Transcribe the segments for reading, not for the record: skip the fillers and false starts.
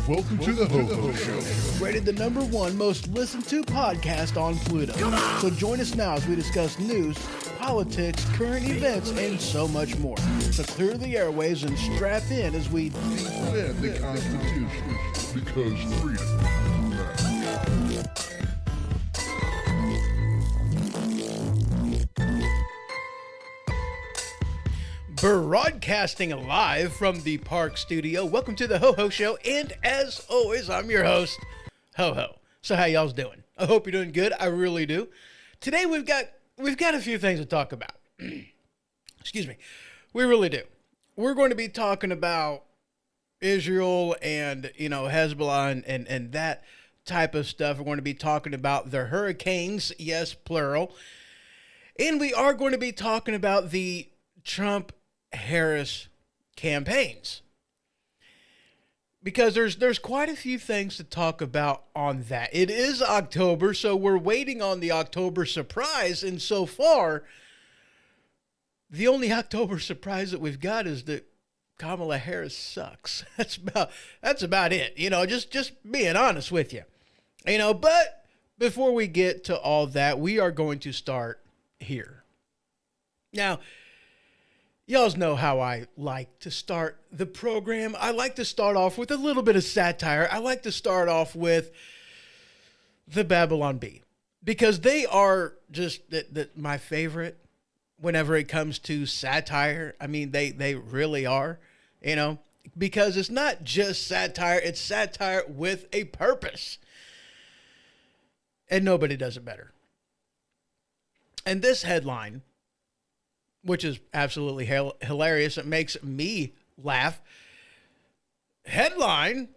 Welcome to the Ho-Ho Show. Rated the #1 most listened to podcast on Pluto. So join us now as we discuss news, politics, current events, and so much more. So clear the airwaves and strap in as we defend the Constitution because freedom matters. Broadcasting live from the Park Studio. Welcome to the Ho-Ho Show, and as always, I'm your host, Ho-Ho. So how y'all's doing? I hope you're doing good. I really do. Today we've got a few things to talk about. Excuse me. We really do. We're going to be talking about Israel and, Hezbollah and that type of stuff. We're going to be talking about the hurricanes, yes, plural. And we are going to be talking about the Trump-Harris campaigns, because there's quite a few things to talk about on that. It is October, so we're waiting on the October surprise, and so far, the only October surprise that we've got is that Kamala Harris sucks. That's about it. Just being honest with you. But before we get to all that, we are going to start here. Now, y'all know how I like to start the program. I like to start off with a little bit of satire. I like to start off with the Babylon Bee, because they are just my favorite whenever it comes to satire. I mean, they really are, because it's not just satire. It's satire with a purpose. And nobody does it better. And this headline, which is absolutely hilarious. It makes me laugh. Headline: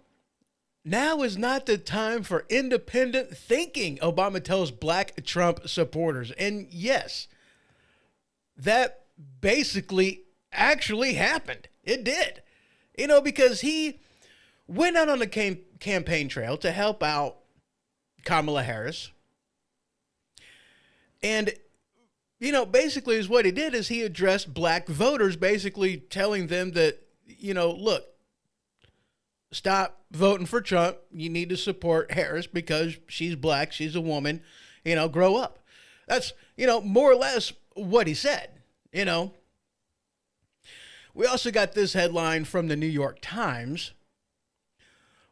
now is not the time for independent thinking, Obama tells black Trump supporters. And yes, that basically actually happened. It did. Because he went out on the campaign trail to help out Kamala Harris. And basically is what he did is he addressed black voters, basically telling them that, look, stop voting for Trump. You need to support Harris because she's black. She's a woman, grow up. That's, more or less what he said, We also got this headline from the New York Times.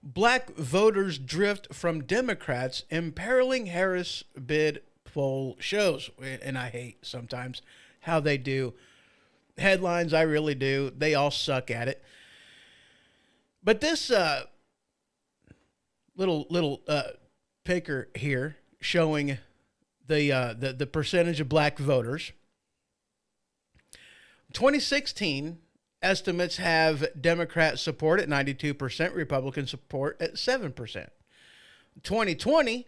Black voters drift from Democrats, imperiling Harris bid, poll shows. And I hate sometimes how they do headlines. I really do. They all suck at it. But this little picker here showing the percentage of black voters. 2016 estimates have Democrat support at 92%, Republican support at 7%. 2020,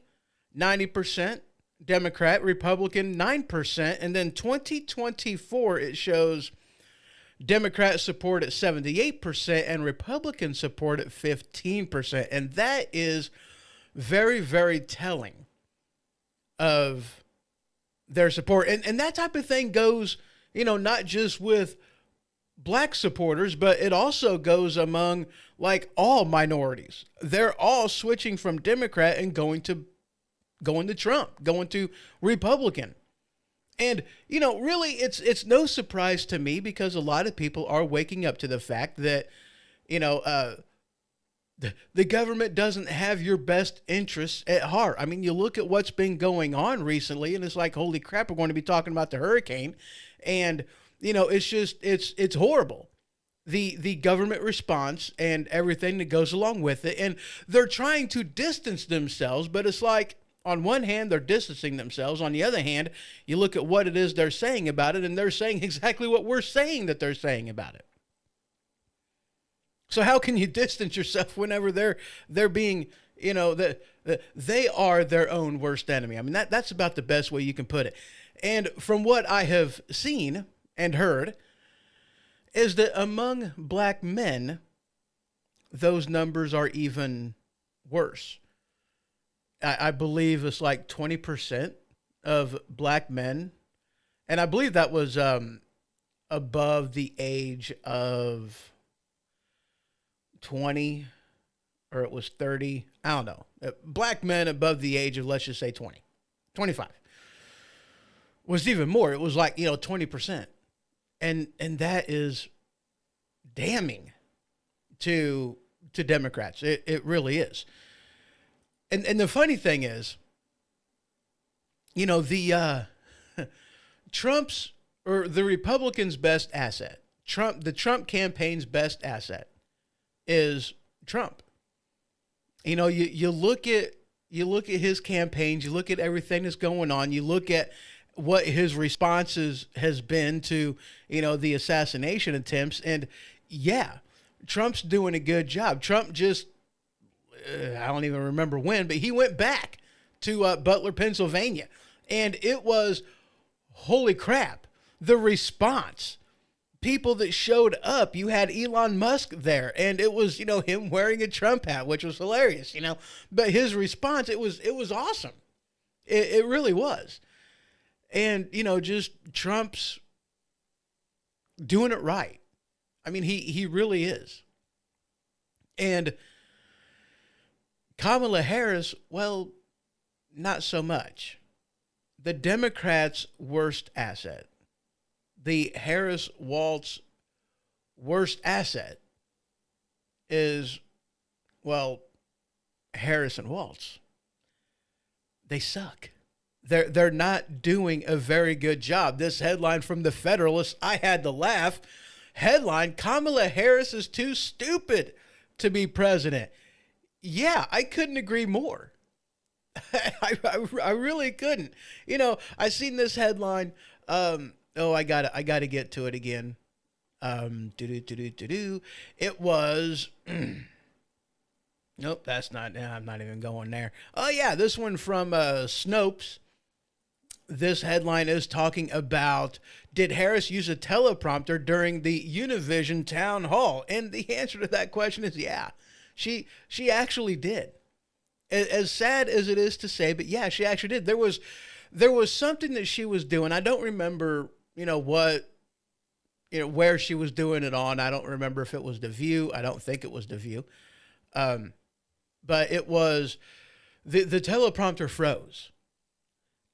90%. Democrat, Republican, 9%. And then 2024, it shows Democrat support at 78% and Republican support at 15%. And that is very, very telling of their support. And that type of thing goes, not just with black supporters, but it also goes among all minorities. They're all switching from Democrat and going to Trump, going to Republican. And, really, it's no surprise to me because a lot of people are waking up to the fact that, the government doesn't have your best interests at heart. I mean, you look at what's been going on recently, and it's like, holy crap, we're going to be talking about the hurricane. And, it's just, it's horrible. The government response and everything that goes along with it. And they're trying to distance themselves, but it's like, on one hand, they're distancing themselves. On the other hand, you look at what it is they're saying about it, and they're saying exactly what we're saying that they're saying about it. So how can you distance yourself whenever they're being, they are their own worst enemy? I mean, that's about the best way you can put it. And from what I have seen and heard, is that among black men, those numbers are even worse. I believe it's like 20% of black men, and I believe that was above the age of 20, or it was 30. I don't know. Black men above the age of, let's just say 20, 25 was even more. It was like, 20%. And that is damning to Democrats. It really is. And the funny thing is, the Trump's, or the Republicans' best asset, the Trump campaign's best asset is Trump. You look at his campaigns, you look at everything that's going on, you look at what his responses has been to, the assassination attempts, and yeah, Trump's doing a good job. Trump just, I don't even remember when, but he went back to Butler, Pennsylvania, and it was, holy crap, the response. People that showed up, you had Elon Musk there, and it was, him wearing a Trump hat, which was hilarious, but his response, it was awesome. It really was. And, just Trump's doing it right. I mean, he really is. And Kamala Harris, well, not so much. The Democrats' worst asset, the Harris-Walz worst asset is, well, Harris and Walz. They suck. They're not doing a very good job. This headline from the Federalist, I had to laugh. Headline, Kamala Harris is too stupid to be president. Yeah, I couldn't agree more. I really couldn't. I seen this headline. I gotta get to it again. It was. Nope, that's not. I'm not even going there. Oh yeah, this one from Snopes. This headline is talking about, did Harris use a teleprompter during the Univision town hall? And the answer to that question is yeah. She actually did. As sad as it is to say, but yeah, she actually did. There was something that she was doing. I don't remember, what, where she was doing it on. I don't remember if it was The View. I don't think it was The View. But it was, the teleprompter froze.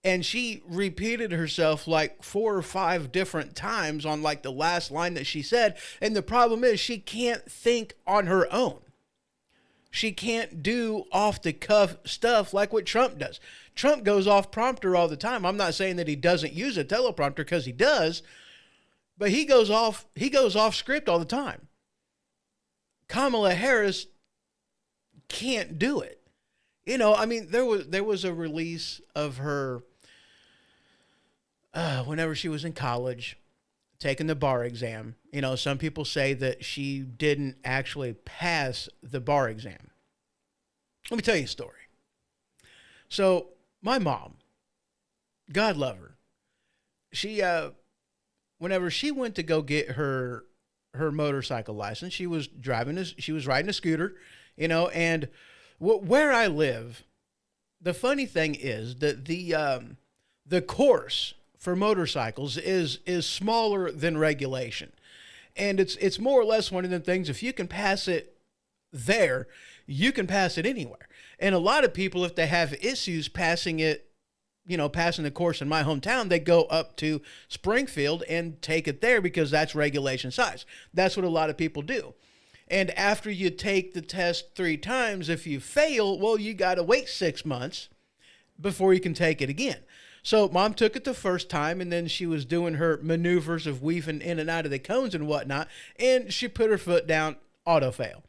And she repeated herself like 4 or 5 different times on like the last line that she said. And the problem is she can't think on her own. She can't do off the cuff stuff like what Trump does. Trump goes off prompter all the time. I'm not saying that he doesn't use a teleprompter, because he does, but he goes off script all the time. Kamala Harris can't do it. There was a release of her whenever she was in college, taking the bar exam. Some people say that she didn't actually pass the bar exam. Let me tell you a story. So my mom, God love her, she whenever she went to go get her motorcycle license, she was riding a scooter, and where I live, the funny thing is that the course for motorcycles is smaller than regulation. And it's more or less one of the things, if you can pass it there, you can pass it anywhere. And a lot of people, if they have issues passing it passing the course in my hometown, they go up to Springfield and take it there because that's regulation size. That's what a lot of people do. And after you take the test 3 times, if you fail, well, you got to wait 6 months before you can take it again. So Mom took it the first time, and then she was doing her maneuvers of weaving in and out of the cones and whatnot, and she put her foot down, auto fail.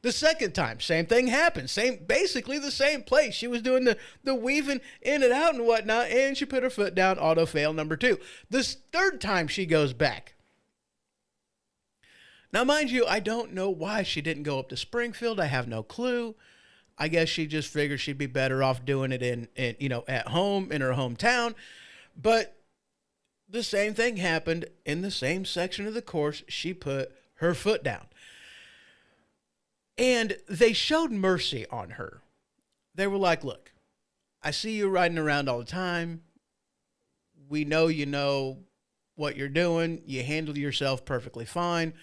The second time, same thing happened. Basically the same place. She was doing the weaving in and out and whatnot, and she put her foot down, auto fail number 2. This third time she goes back. Now, mind you, I don't know why she didn't go up to Springfield. I have no clue. I guess she just figured she'd be better off doing it in at home in her hometown. But the same thing happened in the same section of the course. She put her foot down. And they showed mercy on her. They were like, look, I see you riding around all the time. We know you know what you're doing. You handle yourself perfectly fine.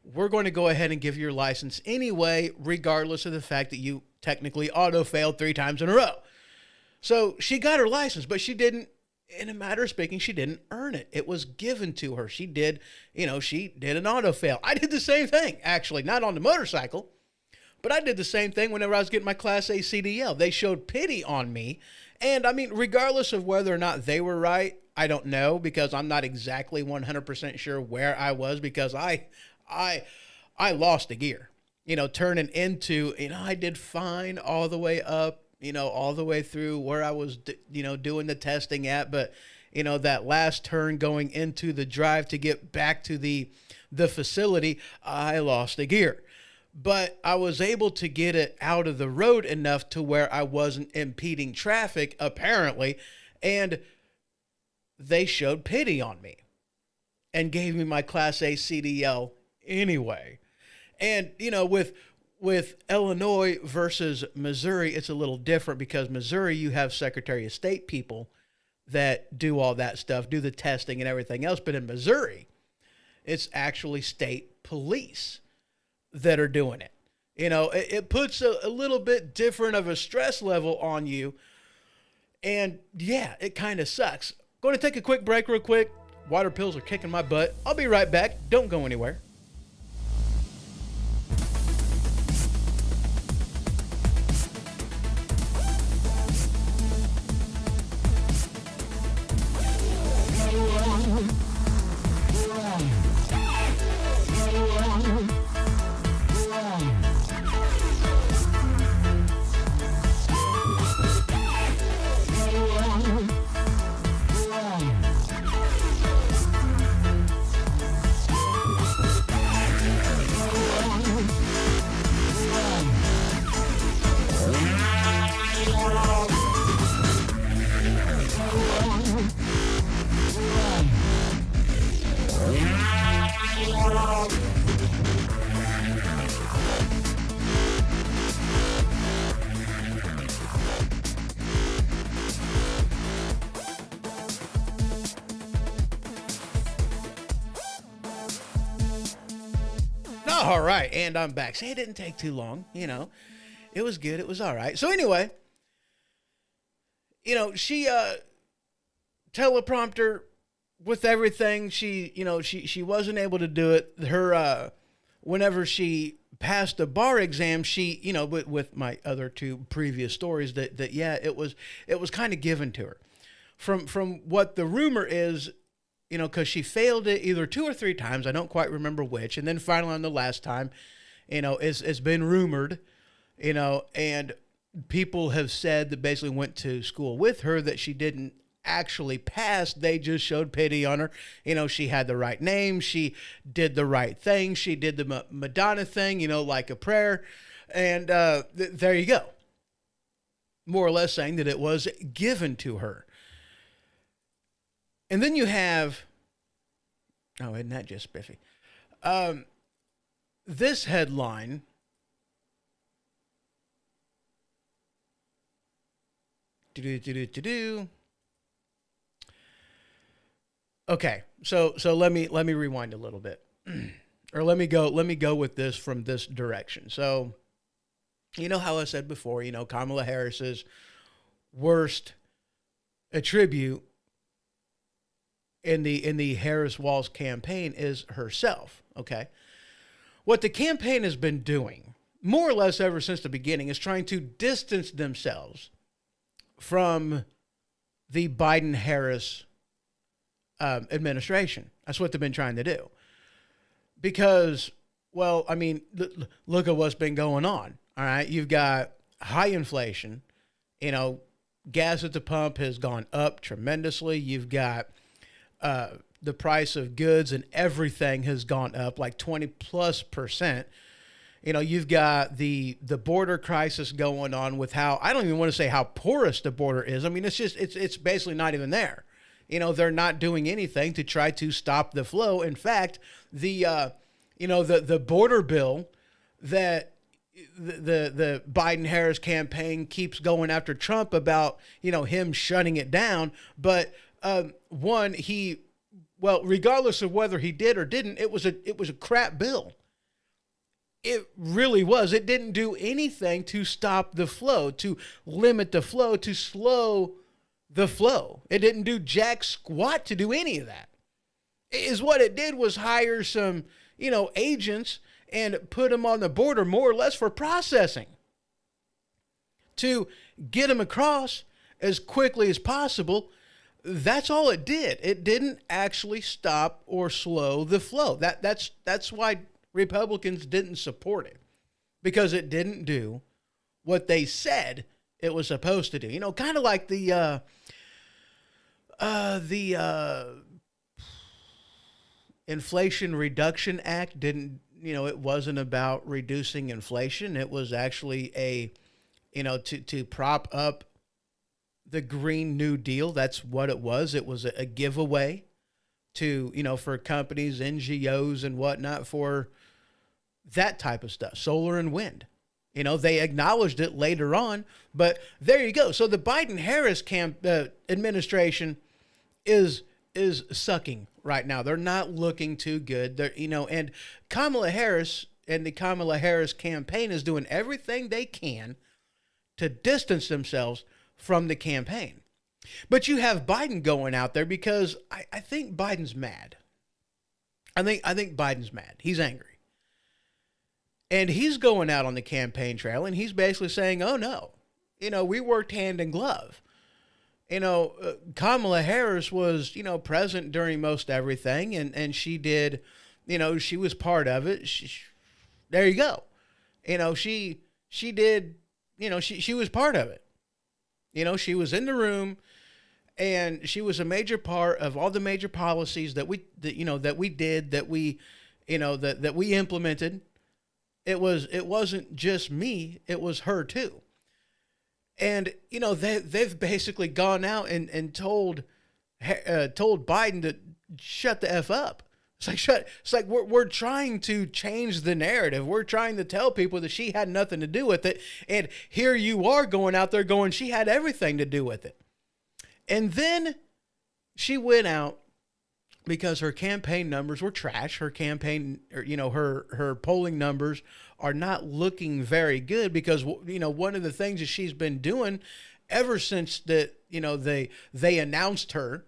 We're going to go ahead and give you your license anyway, regardless of the fact that you technically auto-failed 3 times in a row. So she got her license, but she didn't, in a matter of speaking, she didn't earn it. It was given to her. She did an auto-fail. I did the same thing, actually, not on the motorcycle, but I did the same thing whenever I was getting my Class A CDL. They showed pity on me, and I mean, regardless of whether or not they were right, I don't know, because I'm not exactly 100% sure where I was, because I lost a gear, turning into, I did fine all the way up, all the way through where I was, doing the testing at. But, that last turn going into the drive to get back to the facility, I lost a gear. But I was able to get it out of the road enough to where I wasn't impeding traffic, apparently. And they showed pity on me and gave me my Class A CDL anyway. And, with Illinois versus Missouri, it's a little different, because Missouri, you have Secretary of State people that do all that stuff, do the testing and everything else. But in Missouri, it's actually state police that are doing it. It puts a little bit different of a stress level on you. And yeah, it kind of sucks. Going to take a quick break real quick. Water pills are kicking my butt. I'll be right back. Don't go anywhere. All right, and I'm back. See, it didn't take too long, It was good. It was all right. So anyway, she teleprompter with everything. She wasn't able to do it. Her whenever she passed the bar exam, she, with my other 2 previous stories, that yeah, it was kind of given to her. From what the rumor is, because she failed it either 2 or 3 times. I don't quite remember which. And then finally on the last time, it's been rumored, and people have said that basically went to school with her that she didn't actually pass. They just showed pity on her. She had the right name. She did the right thing. She did the Madonna thing, like a prayer. And there you go. More or less saying that it was given to her. And then you have, oh, isn't that just spiffy? This headline, Okay, so let me rewind a little bit, or let me go with this from this direction. So, how I said before, Kamala Harris's worst attribute in the Harris Walz campaign is herself. Okay. What the campaign has been doing, more or less ever since the beginning, is trying to distance themselves from the Biden-Harris administration. That's what they've been trying to do. Because, well, I mean, look at what's been going on. All right. You've got high inflation. You know, gas at the pump has gone up tremendously. You've got the price of goods and everything has gone up like 20+%. You know, you've got the border crisis going on with how, I don't even want to say how porous the border is. I mean, it's basically not even there. You know, they're not doing anything to try to stop the flow. In fact, the border bill that the Biden-Harris campaign keeps going after Trump about, you know, him shutting it down. But regardless of whether he did or didn't, it was a crap bill. It really was. It didn't do anything to stop the flow, to limit the flow, to slow the flow. It didn't do jack squat to do any of that. What it did was hire some, you know, agents and put them on the border more or less for processing to get them across as quickly as possible. That's all it did. It didn't actually stop or slow the flow. That's why Republicans didn't support it, because it didn't do what they said it was supposed to do. You know, kind of like the Inflation Reduction Act didn't, you know, it wasn't about reducing inflation. It was actually to prop up the Green New Deal. That's what it was. It was a giveaway to, you know, for companies, NGOs and whatnot, for that type of stuff, solar and wind. You know, they acknowledged it later on, but there you go. So the Biden-Harris administration is sucking right now. They're not looking too good. They're, you know, and Kamala Harris and the Kamala Harris campaign is doing everything they can to distance themselves from the campaign. But you have Biden going out there because I think Biden's mad. I think Biden's mad. He's angry. And he's going out on the campaign trail and he's basically saying, oh no, you know, we worked hand in glove. You know, Kamala Harris was, you know, present during most everything, and she did, you know, she was part of it. There you go. You know, she did, you know, she was part of it. You know, she was in the room, and she was a major part of all the major policies that we implemented. It wasn't just me, it was her too. And, you know, they've basically gone out and told Biden to shut the F up. It's like we're trying to change the narrative. We're trying to tell people that she had nothing to do with it. And here you are going out there going, she had everything to do with it. And then she went out because her campaign numbers were trash. Her campaign, you know, her polling numbers are not looking very good because, you know, one of the things that she's been doing ever since that, you know, they announced her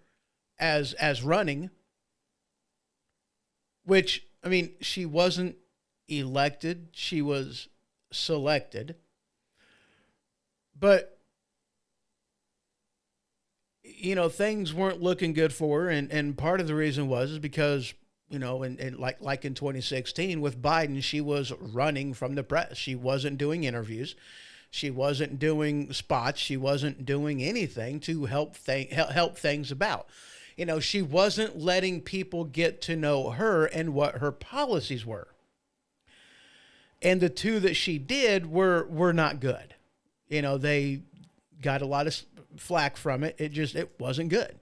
as running, which, I mean, she wasn't elected, she was selected. But, you know, things weren't looking good for her, and part of the reason was because, you know, and like in 2016 with Biden, she was running from the press. She wasn't doing interviews. She wasn't doing spots. She wasn't doing anything to help things about. You know, she wasn't letting people get to know her and what her policies were. And the two that she did were not good. You know, they got a lot of flack from it. It wasn't good.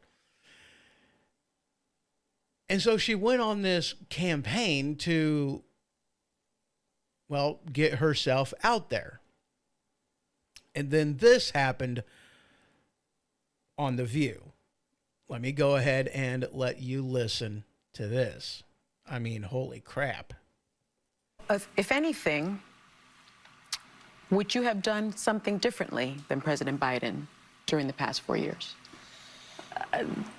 And so she went on this campaign to, well, get herself out there. And then this happened on The View. Let me go ahead and let you listen to this. I mean, holy crap. If anything, would you have done something differently than President Biden during the past 4 years?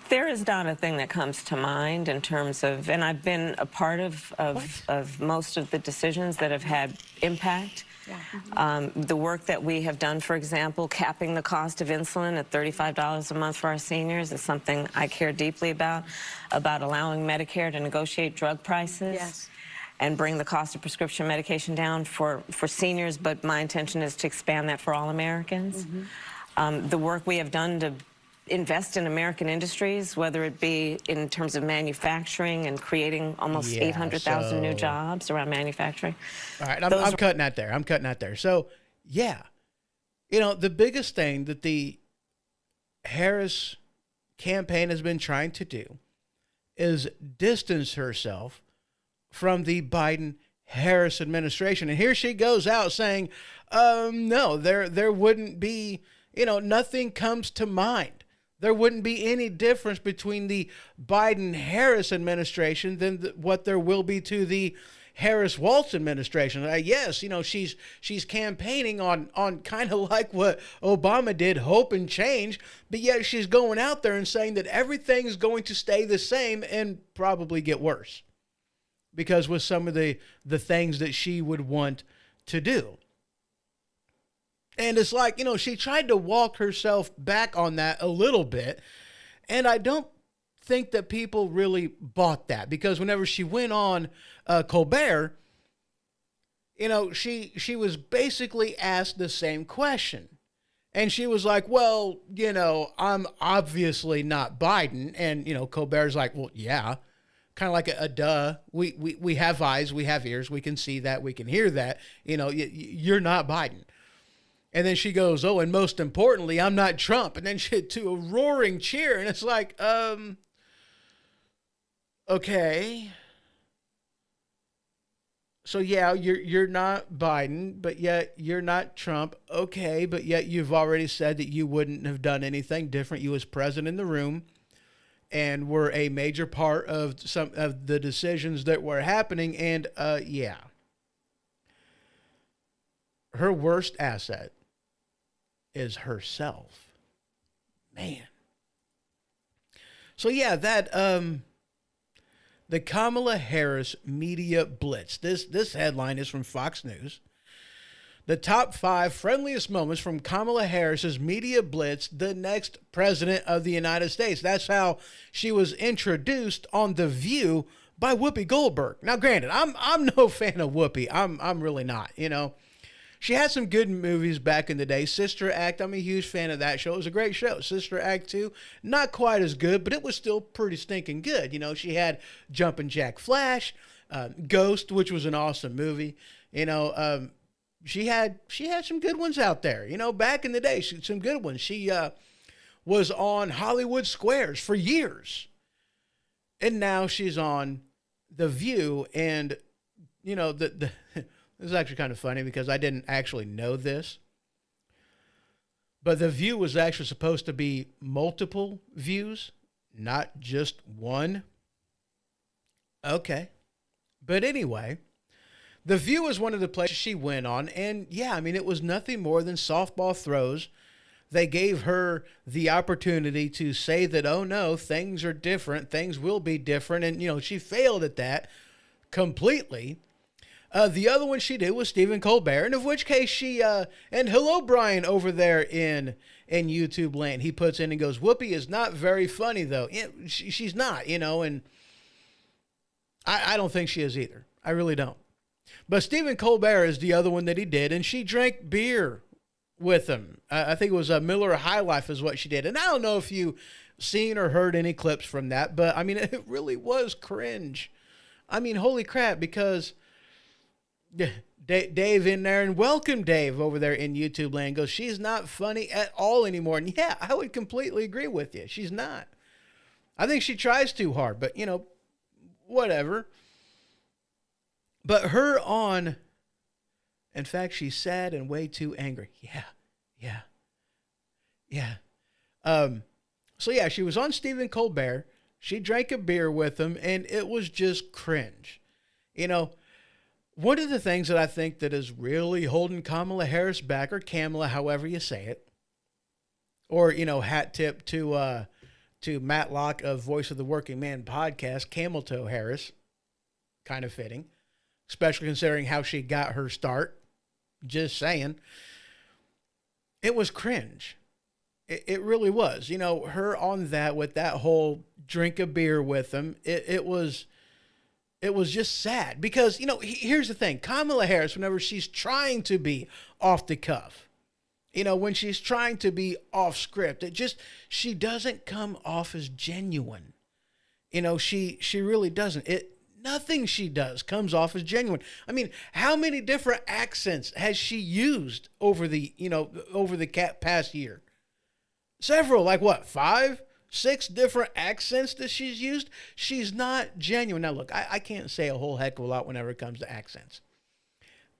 There is not a thing that comes to mind in terms of, and I've been a part of most of the decisions that have had impact. Yeah. The work that we have done, for example, capping the cost of insulin at $35 a month for our seniors is something I care deeply about allowing Medicare to negotiate drug prices. Yes. And bring the cost of prescription medication down for seniors, but my intention is to expand that for all Americans. The work we have done to invest in American industries, whether it be in terms of manufacturing and creating almost 800,000 new jobs around manufacturing. All right, I'm cutting that there. I'm cutting that there. So, yeah, you know, the biggest thing that the Harris campaign has been trying to do is distance herself from the Biden-Harris administration. And here she goes out saying, no, there wouldn't be, you know, nothing comes to mind. There wouldn't be any difference between the Biden-Harris administration than what there will be to the Harris-Walz administration. Yes, you know, she's campaigning on kind of like what Obama did, hope and change, but yet she's going out there and saying that everything's going to stay the same and probably get worse because with some of the things that she would want to do. And it's like, you know, she tried to walk herself back on that a little bit. And I don't think that people really bought that because whenever she went on Colbert, you know, she was basically asked the same question. And she was like, well, you know, I'm obviously not Biden. And, you know, Colbert's like, well, yeah, kind of like a duh. We have eyes, we have ears, we can see that, we can hear that. You know, you're not Biden. And then she goes, oh, and most importantly, I'm not Trump. And then she had to a roaring cheer. And it's like, okay. So, yeah, you're not Biden, but yet you're not Trump. Okay, but yet you've already said that you wouldn't have done anything different. You was present in the room and were a major part of some of the decisions that were happening. And, yeah. Her worst asset is herself. Man. So yeah, that the Kamala Harris media blitz. This headline is from Fox News. The top 5 friendliest moments from Kamala Harris's media blitz, the next president of the United States. That's how she was introduced on The View by Whoopi Goldberg. Now, granted, I'm no fan of Whoopi. I'm really not, you know. She had some good movies back in the day. Sister Act, I'm a huge fan of that show. It was a great show. Sister Act 2, not quite as good, but it was still pretty stinking good. You know, she had Jumpin' Jack Flash, Ghost, which was an awesome movie. You know, she had some good ones out there. You know, back in the day, some good ones. She was on Hollywood Squares for years. And now she's on The View. And, you know, this is actually kind of funny because I didn't actually know this. But The View was actually supposed to be multiple views, not just one. Okay. But anyway, The View was one of the places she went on. And yeah, I mean, it was nothing more than softball throws. They gave her the opportunity to say that, oh no, things are different. Things will be different. And, you know, she failed at that completely. The other one she did was Stephen Colbert, and of which case she, and hello, Brian, over there in YouTube land. He puts in and goes, Whoopi is not very funny, though. Yeah, she's not, you know, and I don't think she is either. I really don't. But Stephen Colbert is the other one that he did, and she drank beer with him. I think it was a Miller High Life is what she did. And I don't know if you seen or heard any clips from that, but, I mean, it really was cringe. I mean, holy crap, because Dave in there, and welcome Dave over there in YouTube land, goes, she's not funny at all anymore. And yeah, I would completely agree with you. She's not. I think she tries too hard, but you know, whatever. But her on, in fact, she's sad and way too angry. Yeah. So yeah, she was on Stephen Colbert. She drank a beer with him, and it was just cringe. You know, one of the things that I think that is really holding Kamala Harris back, or Kamala, however you say it, or, you know, hat tip to to Matlock of Voice of the Working Man podcast, Camel Toe Harris. Kind of fitting, especially considering how she got her start. Just saying. It was cringe. It really was. You know, her on that with that whole drink a beer with him. It was just sad because, you know, here's the thing. Kamala Harris, whenever she's trying to be off the cuff, you know, when she's trying to be off script, she doesn't come off as genuine. You know, she really doesn't. Nothing she does comes off as genuine. I mean, how many different accents has she used over the past year? Several, like what, 5, 6 different accents that she's used? She's not genuine. Now, look, I can't say a whole heck of a lot whenever it comes to accents.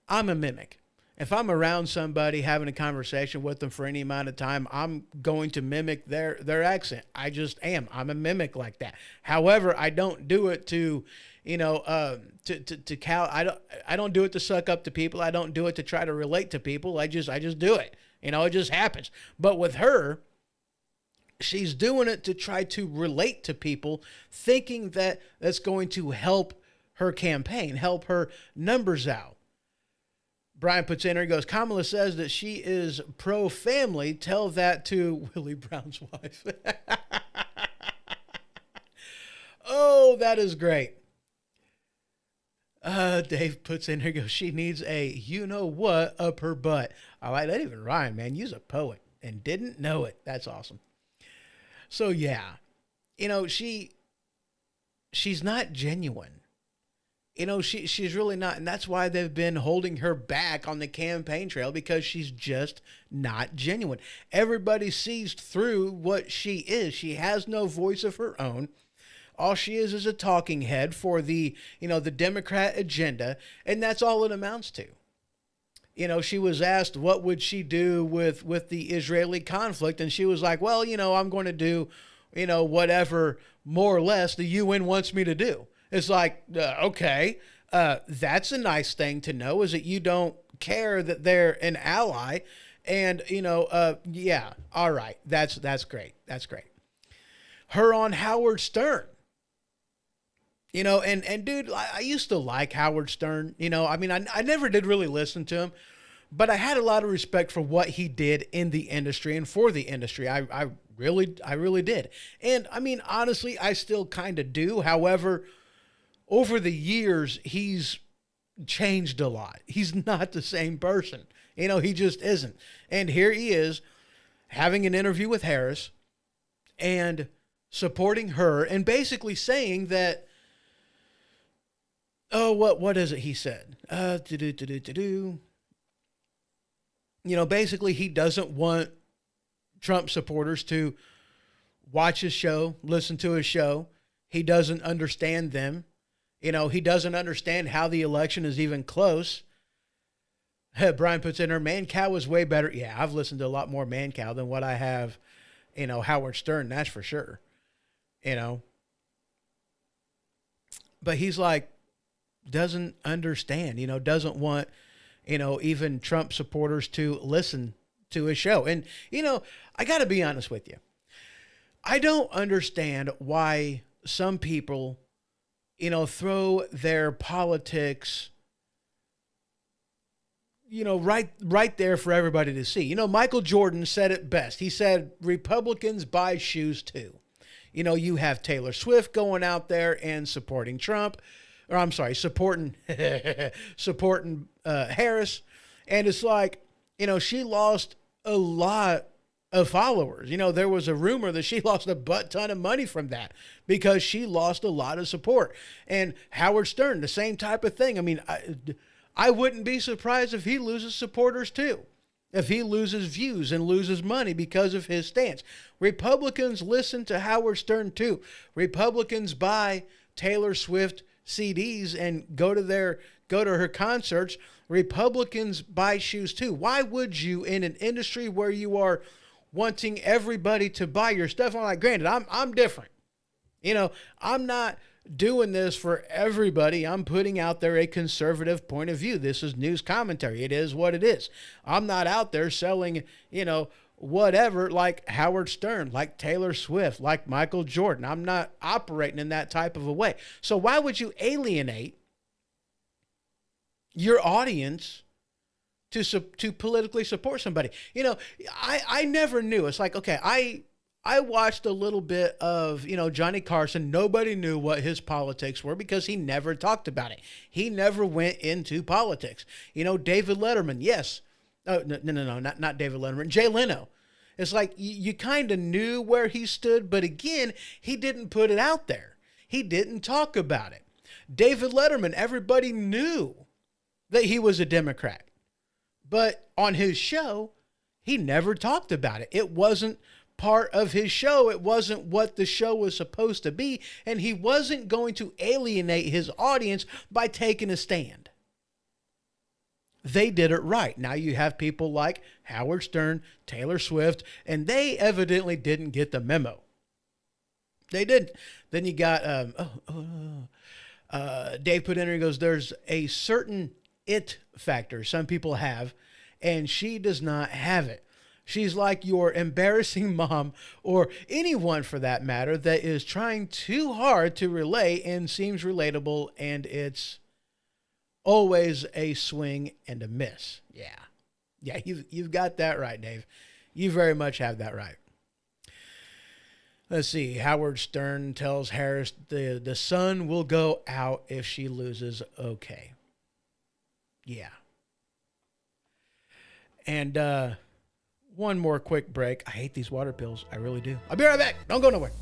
I'm a mimic. If I'm around somebody having a conversation with them for any amount of time, I'm going to mimic their accent. I just am. I'm a mimic like that. However, I don't do it to, you know, I don't do it to suck up to people. I don't do it to try to relate to people. I just do it. You know, it just happens. But with her, she's doing it to try to relate to people, thinking that that's going to help her campaign, help her numbers out. Brian puts in there, he goes, Kamala says that she is pro-family. Tell that to Willie Brown's wife. Oh, that is great. Dave puts in there, goes, she needs a you-know-what up her butt. I like that. Even Ryan, man, you's a poet and didn't know it. That's awesome. So, yeah, you know, she's not genuine. You know, she's really not. And that's why they've been holding her back on the campaign trail, because she's just not genuine. Everybody sees through what she is. She has no voice of her own. All she is a talking head for the Democrat agenda. And that's all it amounts to. You know, she was asked what would she do with the Israeli conflict. And she was like, well, you know, I'm going to do, you know, whatever more or less the UN wants me to do. It's like, okay, that's a nice thing to know, is that you don't care that they're an ally. And, you know, yeah, all right. That's great. That's great. Her on Howard Stern. You know, and dude, I used to like Howard Stern. You know, I mean, I never did really listen to him, but I had a lot of respect for what he did in the industry and for the industry. I really did. And I mean, honestly, I still kind of do. However, over the years, he's changed a lot. He's not the same person. You know, he just isn't. And here he is having an interview with Harris and supporting her and basically saying that, oh, what is it he said? You know, basically he doesn't want Trump supporters to watch his show, listen to his show. He doesn't understand them. You know, he doesn't understand how the election is even close. Brian puts in her, Mancow is way better. Yeah, I've listened to a lot more Mancow than what I have, you know, Howard Stern, that's for sure. You know. But he's like, doesn't understand, you know, doesn't want, you know, even Trump supporters to listen to his show. And, you know, I got to be honest with you. I don't understand why some people, you know, throw their politics, you know, right there for everybody to see. You know, Michael Jordan said it best. He said, Republicans buy shoes too. You know, you have Taylor Swift going out there and supporting Trump, or I'm sorry, supporting Harris. And it's like, you know, she lost a lot of followers. You know, there was a rumor that she lost a butt ton of money from that because she lost a lot of support. And Howard Stern, the same type of thing. I mean, I wouldn't be surprised if he loses supporters too, if he loses views and loses money because of his stance. Republicans listen to Howard Stern too. Republicans buy Taylor Swift CDs and go to her concerts. Republicans buy shoes too. Why would you, in an industry where you are wanting everybody to buy your stuff? I'm like, granted, I'm different. You know, I'm not doing this for everybody. I'm putting out there a conservative point of view. This is news commentary. It is what it is. I'm not out there selling, you know, whatever, like Howard Stern, like Taylor Swift, like Michael Jordan. I'm not operating in that type of a way. So why would you alienate your audience to politically support somebody? You know, I never knew. It's like, okay, I watched a little bit of, you know, Johnny Carson. Nobody knew what his politics were because he never talked about it. He never went into politics. You know, David Letterman, yes. Oh, no, not David Letterman. Jay Leno. It's like you kind of knew where he stood, but again, he didn't put it out there. He didn't talk about it. David Letterman, everybody knew that he was a Democrat. But on his show, he never talked about it. It wasn't part of his show. It wasn't what the show was supposed to be. And he wasn't going to alienate his audience by taking a stand. They did it right. Now you have people like Howard Stern, Taylor Swift, and they evidently didn't get the memo. They didn't. Then you got, Dave put in there, he goes, there's a certain it factor some people have, and she does not have it. She's like your embarrassing mom, or anyone for that matter, that is trying too hard to relay and seems relatable, and it's always a swing and a miss. Yeah, you've got that right, Dave. You very much have that right. Let's see. Howard Stern tells Harris the sun will go out if she loses. Okay. Yeah. And one more quick break. I hate these water pills. I really do. I'll be right back. Don't go nowhere.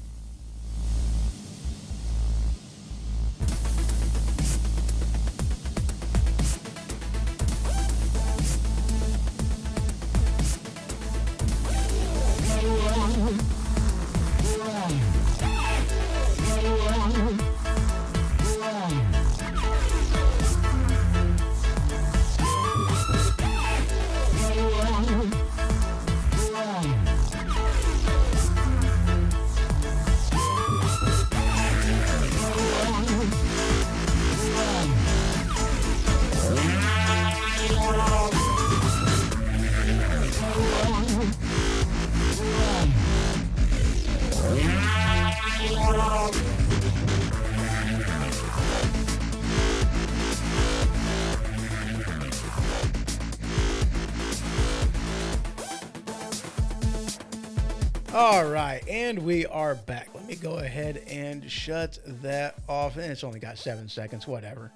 All right, and we are back. Let me go ahead and shut that off. And it's only got 7 seconds, whatever.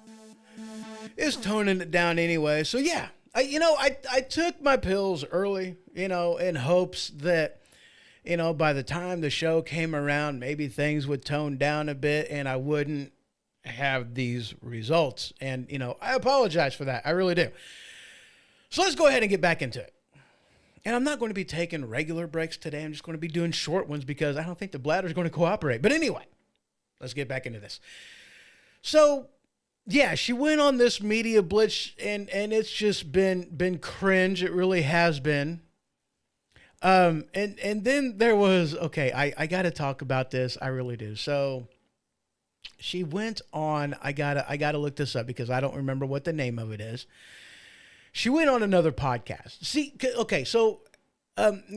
It's toning it down anyway. So yeah, I took my pills early, in hopes that, by the time the show came around, maybe things would tone down a bit and I wouldn't have these results. And, I apologize for that. I really do. So let's go ahead and get back into it. And I'm not going to be taking regular breaks today. I'm just going to be doing short ones because I don't think the bladder's going to cooperate. But anyway, let's get back into this. So, yeah, she went on this media blitz, and it's just been cringe. It really has been. And then there was, okay, I got to talk about this. I really do. So she went on, I gotta look this up because I don't remember what the name of it is. She went on another podcast. See, okay, so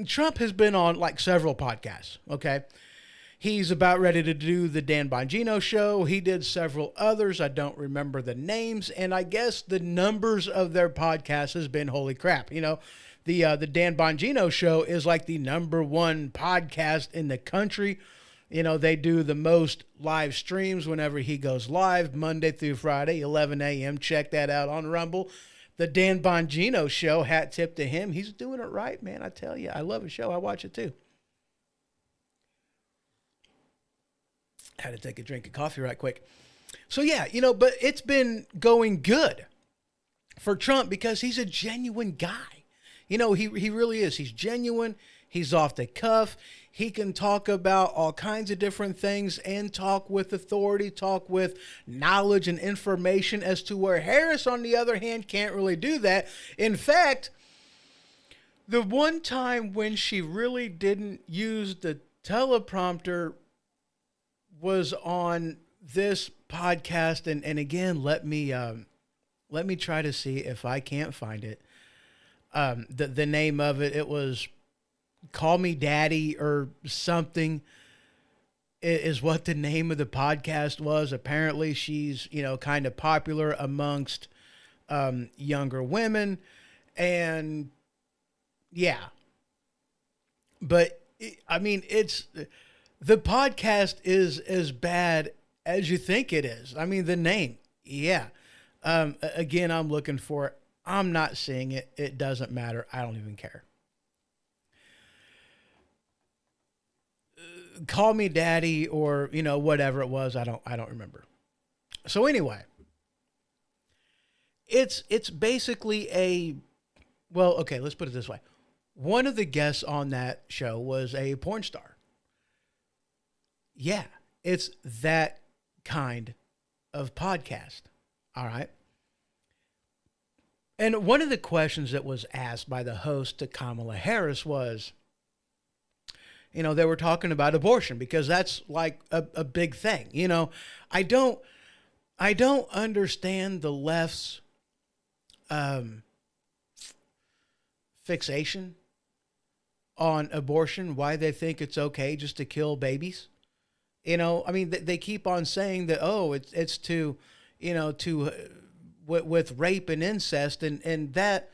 Trump has been on like several podcasts, okay? He's about ready to do the Dan Bongino show. He did several others. I don't remember the names. And I guess the numbers of their podcast has been holy crap. The Dan Bongino show is like the #1 podcast in the country. They do the most live streams whenever he goes live, Monday through Friday, 11 a.m. Check that out on Rumble. The Dan Bongino show, hat tip to him. He's doing it right, man. I tell you, I love his show. I watch it too. Had to take a drink of coffee right quick. So yeah, but it's been going good for Trump because he's a genuine guy. He really is. He's genuine. He's off the cuff. He can talk about all kinds of different things and talk with authority, talk with knowledge and information, as to where Harris, on the other hand, can't really do that. In fact, the one time when she really didn't use the teleprompter was on this podcast. And again, let me try to see if I can't find it. The name of it, it was Call Me Daddy or something is what the name of the podcast was. Apparently she's, kind of popular amongst younger women. And yeah, but I mean, the podcast is as bad as you think it is. I mean, the name, yeah. Again, I'm looking for it. I'm not seeing it. It doesn't matter. I don't even care. Call Me Daddy or, whatever it was. I don't remember. So anyway, it's basically okay, let's put it this way. One of the guests on that show was a porn star. Yeah, it's that kind of podcast. All right. And one of the questions that was asked by the host to Kamala Harris was, they were talking about abortion because that's like a big thing. I don't understand the left's fixation on abortion, why they think it's okay just to kill babies. I mean, they keep on saying that, it's to, with rape and incest, and that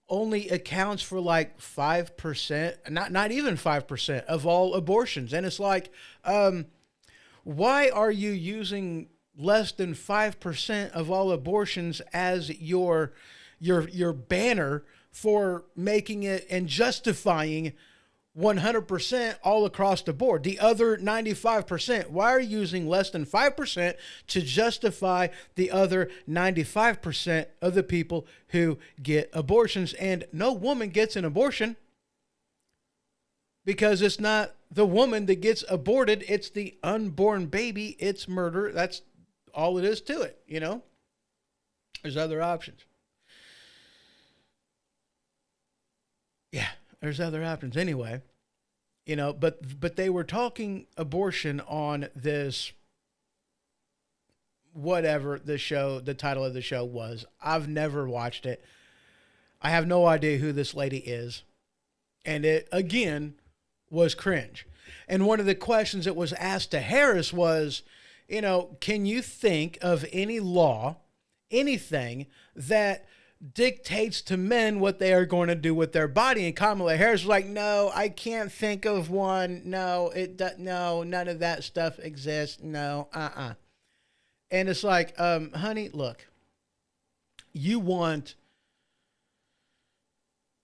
only accounts for like 5%, not even 5% of all abortions. And it's like, why are you using less than 5% of all abortions as your banner for making it and justifying 100% all across the board? The other 95%, why are you using less than 5% to justify the other 95% of the people who get abortions? And no woman gets an abortion because it's not the woman that gets aborted. It's the unborn baby. It's murder. That's all it is to it. There's other options. Yeah, there's other options anyway, but they were talking abortion on this, whatever the title of the show was. I've never watched it. I have no idea who this lady is. And it, again, was cringe. And one of the questions that was asked to Harris was, can you think of any law, anything that dictates to men what they are going to do with their body? And Kamala Harris was like, no, I can't think of one. No, no, none of that stuff exists. No, And it's like, honey, look, you want,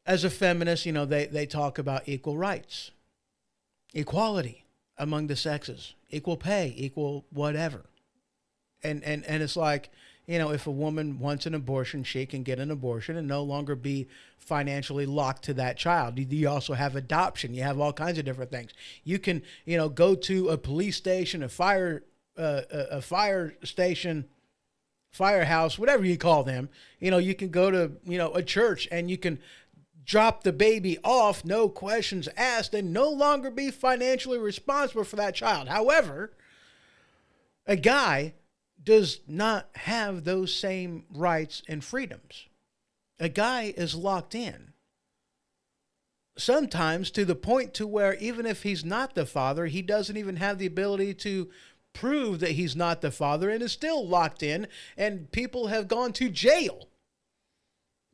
as a feminist, they talk about equal rights, equality among the sexes, equal pay, equal whatever. And it's like, if a woman wants an abortion, she can get an abortion and no longer be financially locked to that child. You also have adoption. You have all kinds of different things. You can, go to a police station, a fire station, firehouse, whatever you call them. You can go to, a church and you can drop the baby off, no questions asked, and no longer be financially responsible for that child. However, a guy does not have those same rights and freedoms. A guy is locked in. Sometimes to the point to where even if he's not the father, he doesn't even have the ability to prove that he's not the father and is still locked in, and people have gone to jail.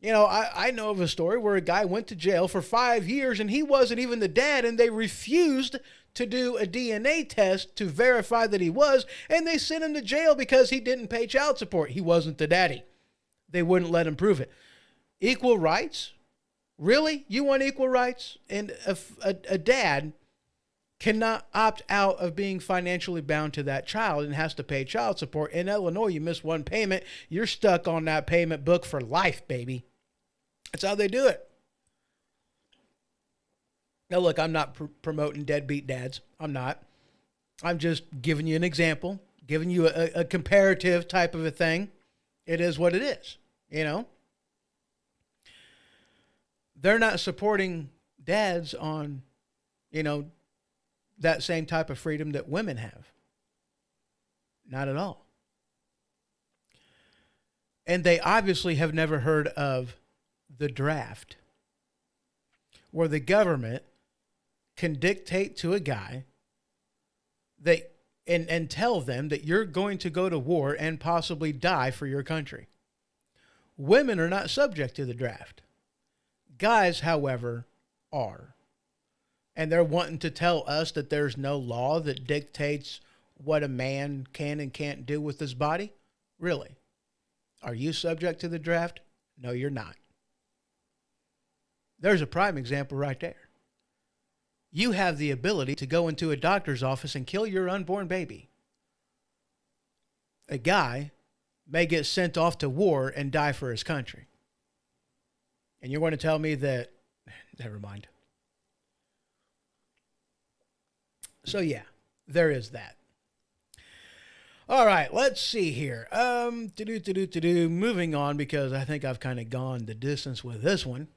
I know of a story where a guy went to jail for 5 years and he wasn't even the dad, and they refused to do a DNA test to verify that he was, and they sent him to jail because he didn't pay child support. He wasn't the daddy. They wouldn't let him prove it. Equal rights? Really? You want equal rights? And a dad cannot opt out of being financially bound to that child and has to pay child support. In Illinois, you miss one payment, you're stuck on that payment book for life, baby. That's how they do it. Now, look, I'm not promoting deadbeat dads. I'm not. I'm just giving you an example, giving you a comparative type of a thing. It is what it is, They're not supporting dads on, that same type of freedom that women have. Not at all. And they obviously have never heard of the draft, where the government can dictate to a guy that and tell them that you're going to go to war and possibly die for your country. Women are not subject to the draft. Guys, however, are. And they're wanting to tell us that there's no law that dictates what a man can and can't do with his body? Really? Are you subject to the draft? No, you're not. There's a prime example right there. You have the ability to go into a doctor's office and kill your unborn baby. A guy may get sent off to war and die for his country. And you're going to tell me that, never mind. So yeah, there is that. All right, let's see here. Moving on, because I think I've kind of gone the distance with this one.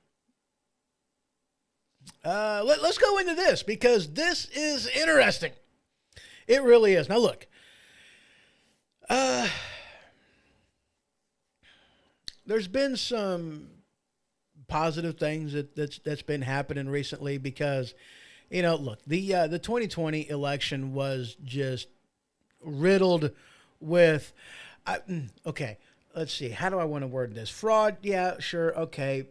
Let's go into this, because this is interesting. It really is. Now look, there's been some positive things that's been happening recently, because, you know, look, the 2020 election was just riddled with, okay, let's see, how do I want to word this? Fraud, yeah, sure, okay.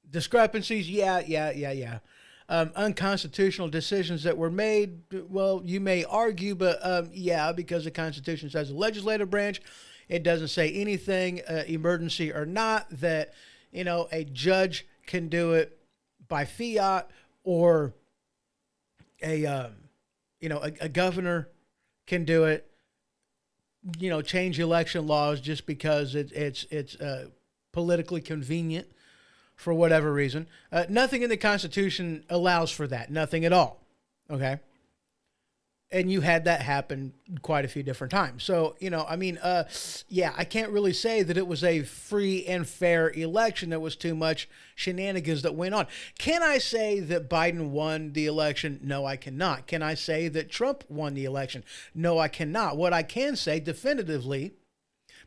Discrepancies, yeah. Unconstitutional decisions that were made, well, you may argue, but yeah, because the Constitution says the legislative branch, it doesn't say anything, emergency or not, that, you know, a judge can do it by fiat, or a governor can do it, you know, change election laws just because it's politically convenient for whatever reason. Nothing in the Constitution allows for that. Nothing at all. Okay. And you had that happen quite a few different times. So, you know, I mean, yeah, I can't really say that it was a free and fair election. There was too much shenanigans that went on. Can I say that Biden won the election? No, I cannot. Can I say that Trump won the election? No, I cannot. What I can say definitively,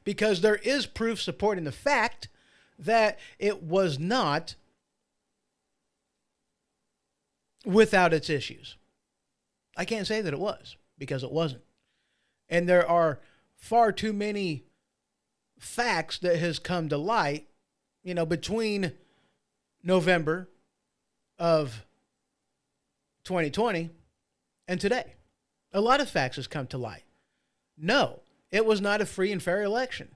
because there is proof supporting the fact that it was not without its issues. I can't say that it was, because it wasn't. And there are far too many facts that has come to light, you know, between November of 2020 and today. A lot of facts has come to light. No, it was not a free and fair election.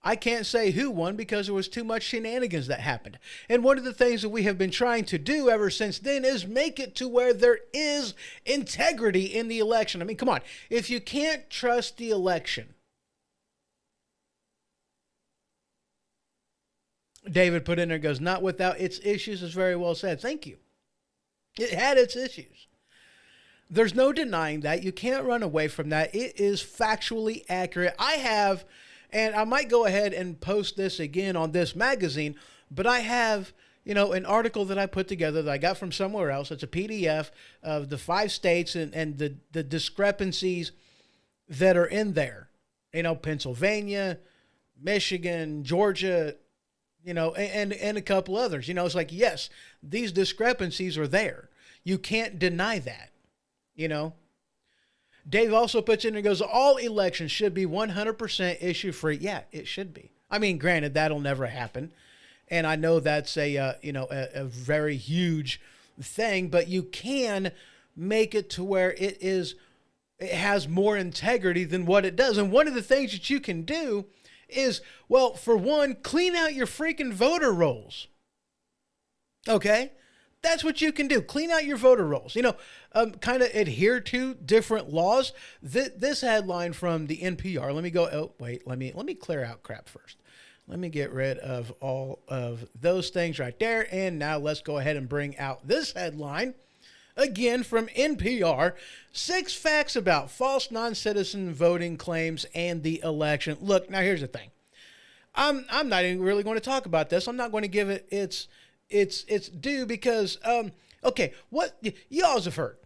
I can't say who won, because there was too much shenanigans that happened. And one of the things that we have been trying to do ever since then is make it to where there is integrity in the election. I mean, come on. If you can't trust the election, David put in there, goes, not without its issues, is very well said. Thank you. It had its issues. There's no denying that. You can't run away from that. It is factually accurate. I have... And I might go ahead and post this again on this magazine, but I have, you know, an article that I put together that I got from somewhere else. It's a PDF of the 5 states and the discrepancies that are in there. You know, Pennsylvania, Michigan, Georgia, you know, and a couple others. You know, it's like, yes, these discrepancies are there. You can't deny that, you know. Dave also puts in and goes, all elections should be 100% issue free. Yeah, it should be. I mean, granted, that'll never happen. And I know that's a very huge thing, but you can make it to where it has more integrity than what it does. And one of the things that you can do is, well, for one, clean out your freaking voter rolls. Okay? That's what you can do. Clean out your voter rolls. You know, kind of adhere to different laws. This headline from the NPR. Let me go. Oh, wait. Let me clear out crap first. Let me get rid of all of those things right there. And now let's go ahead and bring out this headline again from NPR. 6 facts about false non-citizen voting claims and the election. Look, now here's the thing. I'm not even really going to talk about this. I'm not going to give it its due, because, okay, what y'all have heard,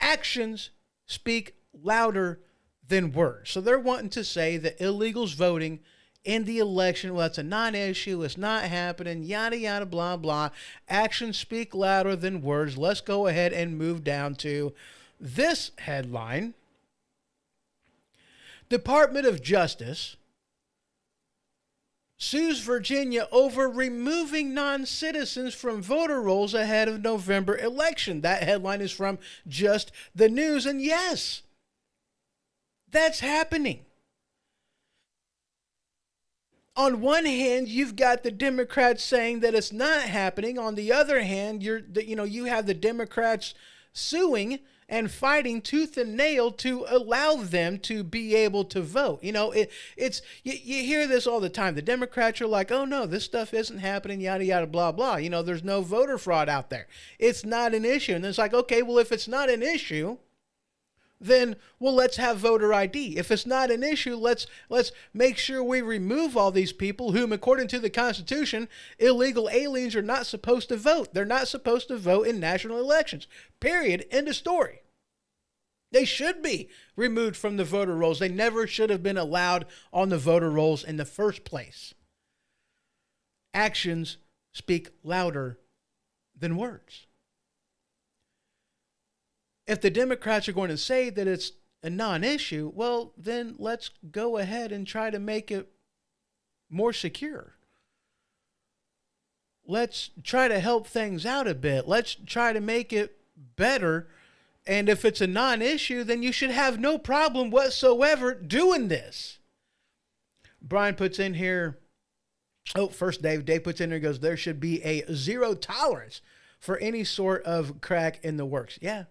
actions speak louder than words. So they're wanting to say that illegals voting in the election. Well, it's a non-issue. It's not happening. Yada, yada, blah, blah. Actions speak louder than words. Let's go ahead and move down to this headline. Department of Justice sues Virginia over removing non-citizens from voter rolls ahead of November election. That headline is from Just the News. And yes, that's happening. On one hand, you've got the Democrats saying that it's not happening. On the other hand, you have the Democrats suing and fighting tooth and nail to allow them to be able to vote. You hear this all the time. The Democrats are like, oh no, this stuff isn't happening, yada, yada, blah, blah. There's no voter fraud out there. It's not an issue. And it's like, okay, well, if it's not an issue, then, well, let's have voter ID. If it's not an issue, let's make sure we remove all these people whom, according to the Constitution, illegal aliens are not supposed to vote. They're not supposed to vote in national elections. Period. End of story. They should be removed from the voter rolls. They never should have been allowed on the voter rolls in the first place. Actions speak louder than words. If the Democrats are going to say that it's a non-issue, well, then let's go ahead and try to make it more secure. Let's try to help things out a bit. Let's try to make it better. And if it's a non-issue, then you should have no problem whatsoever doing this. Brian puts in here, first Dave puts in here, goes, there should be a zero tolerance for any sort of crack in the works. Yeah.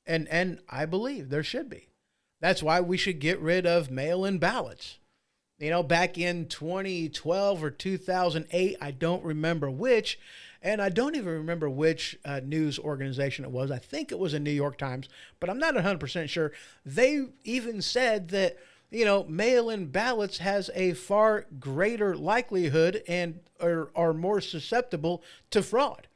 And I believe there should be. That's why we should get rid of mail-in ballots. Back in 2012 or 2008, I don't remember which, and I don't even remember which news organization it was. I think it was a New York Times, but I'm not 100% sure. They even said that, mail-in ballots has a far greater likelihood and are more susceptible to fraud.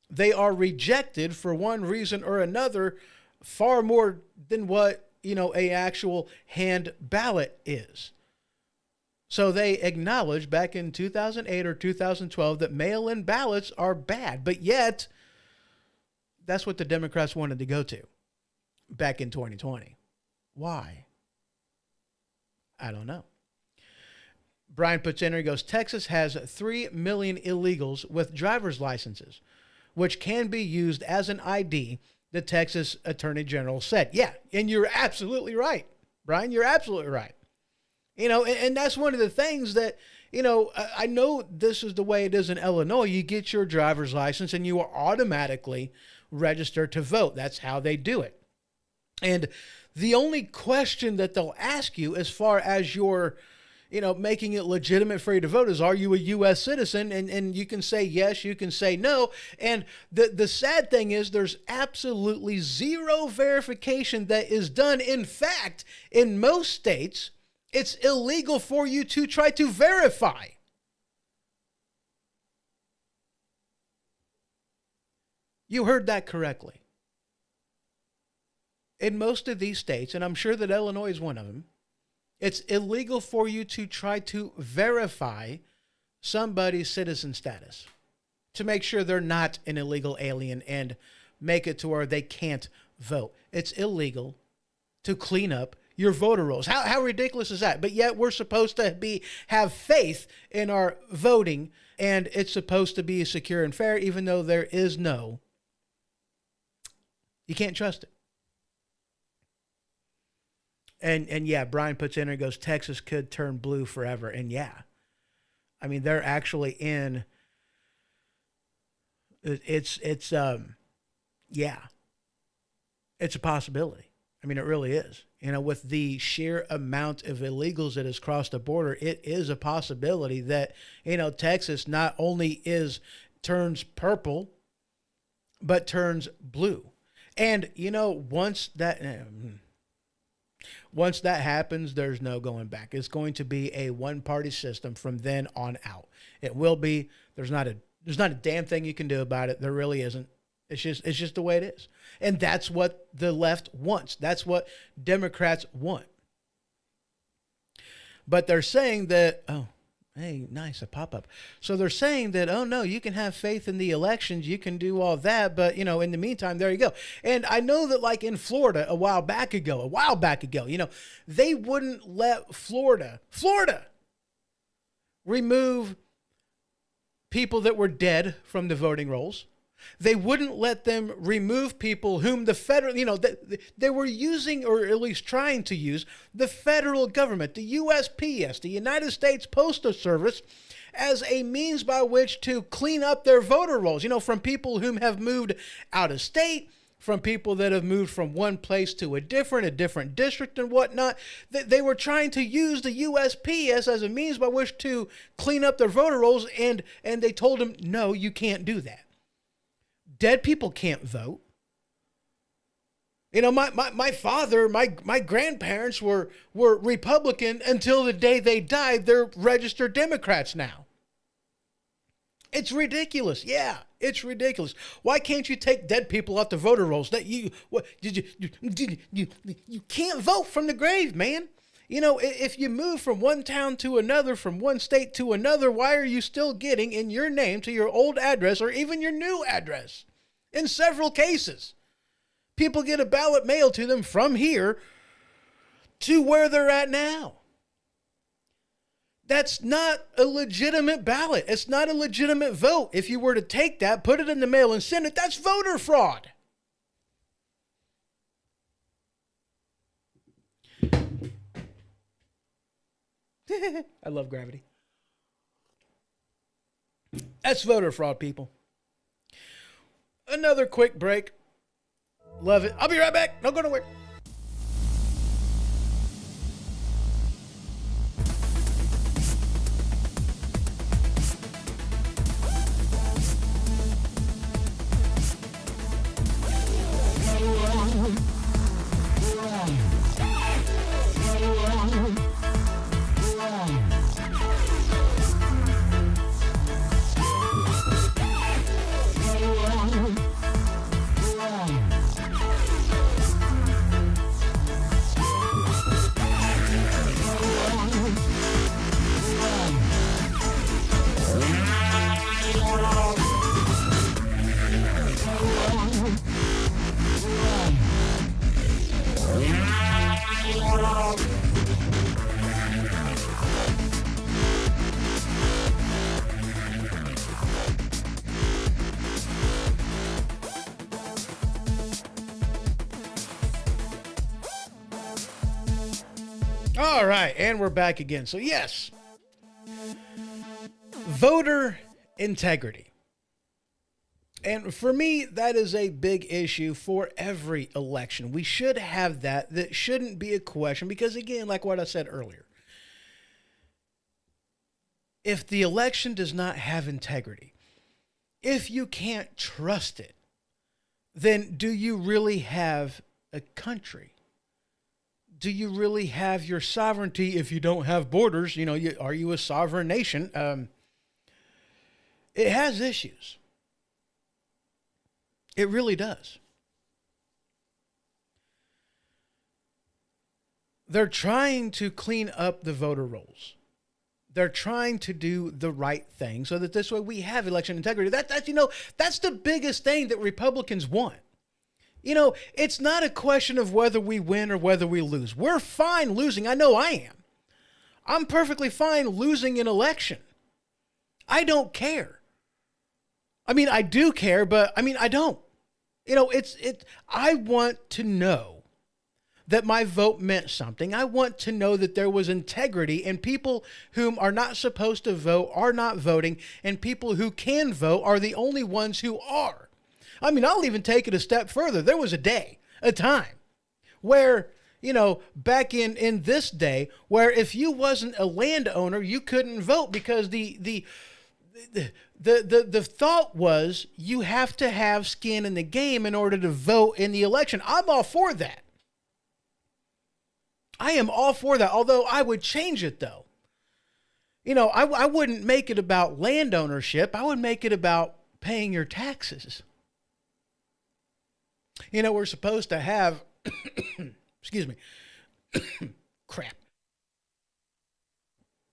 They are rejected for one reason or another far more than what, a actual hand ballot is. So they acknowledged back in 2008 or 2012 that mail-in ballots are bad, but yet that's what the Democrats wanted to go to back in 2020. Why? I don't know. Brian puts in here, he goes, Texas has 3 million illegals with driver's licenses, which can be used as an ID, the Texas Attorney General said. Yeah, and you're absolutely right, Brian. You're absolutely right. And that's one of the things that, I know this is the way it is in Illinois. You get your driver's license and you are automatically registered to vote. That's how they do it. And the only question that they'll ask you as far as your making it legitimate for you to vote is, are you a U.S. citizen? And you can say yes, you can say no. And the sad thing is there's absolutely zero verification that is done. In fact, in most states, it's illegal for you to try to verify. You heard that correctly. In most of these states, and I'm sure that Illinois is one of them, it's illegal for you to try to verify somebody's citizen status to make sure they're not an illegal alien and make it to where they can't vote. It's illegal to clean up your voter rolls. How ridiculous is that? But yet we're supposed to have faith in our voting, and it's supposed to be secure and fair, even though there is no. You can't trust it. And yeah, Brian puts in there, goes, Texas could turn blue forever. And yeah, I mean, they're actually in, it's a possibility. I mean, it really is. With the sheer amount of illegals that has crossed the border, it is a possibility that, Texas not only turns purple, but turns blue. And, once that happens, there's no going back. It's going to be a one-party system from then on out. It will be. There's not a damn thing you can do about it. There really isn't. It's just the way it is. And that's what the left wants. That's what Democrats want. But they're saying that, oh, hey, nice, a pop-up. So they're saying that, oh, no, you can have faith in the elections. You can do all that. But, you know, in the meantime, there you go. And I know that, like, in Florida a while back ago, you know, they wouldn't let Florida remove people that were dead from the voting rolls. They wouldn't let them remove people whom the federal, you know, they were using, or at least trying to use, the federal government, the USPS, the United States Postal Service, as a means by which to clean up their voter rolls, you know, from people whom have moved out of state, from people that have moved from one place to a different district and whatnot. They were trying to use the USPS as a means by which to clean up their voter rolls, and they told them, no, you can't do that. Dead people can't vote. You know, my father, my grandparents were Republican until the day they died. They're registered Democrats now. It's ridiculous. Yeah, it's ridiculous. Why can't you take dead people off the voter rolls? That you can't vote from the grave, man. You know, if you move from one town to another, from one state to another, why are you still getting in your name to your old address or even your new address? In several cases, people get a ballot mailed to them from here to where they're at now. That's not a legitimate ballot. It's not a legitimate vote. If you were to take that, put it in the mail and send it, that's voter fraud. I love gravity. That's voter fraud, people. Another quick break. Love it. I'll be right back. Don't go nowhere. All right, and we're back again. So yes, voter integrity. And for me, that is a big issue for every election. We should have that. That shouldn't be a question because, again, like what I said earlier, if the election does not have integrity, if you can't trust it, then do you really have a country? Do you really have your sovereignty if you don't have borders? You know, are you a sovereign nation? It has issues. It really does. They're trying to clean up the voter rolls. They're trying to do the right thing so that this way we have election integrity. That's the biggest thing that Republicans want. You know, it's not a question of whether we win or whether we lose. We're fine losing. I know I am. I'm perfectly fine losing an election. I don't care. I mean, I do care, but I mean, I don't. You know, I want to know that my vote meant something. I want to know that there was integrity, and people whom are not supposed to vote are not voting, and people who can vote are the only ones who are. I mean, I'll even take it a step further. There was a time where, you know, back in this day, where if you wasn't a landowner, you couldn't vote because the thought was you have to have skin in the game in order to vote in the election. I'm all for that. I am all for that, although I would change it, though. You know, I wouldn't make it about land ownership. I would make it about paying your taxes. You know, we're supposed to have, excuse me, crap.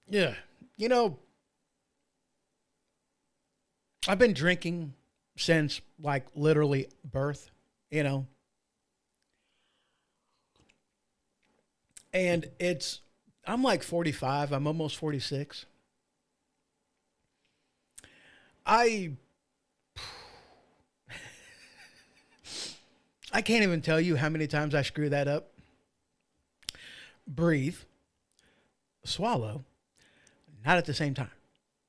Yeah. You know, I've been drinking since like literally birth, you know. And I'm like 45, I'm almost 46. I can't even tell you how many times I screw that up. Breathe, swallow, not at the same time.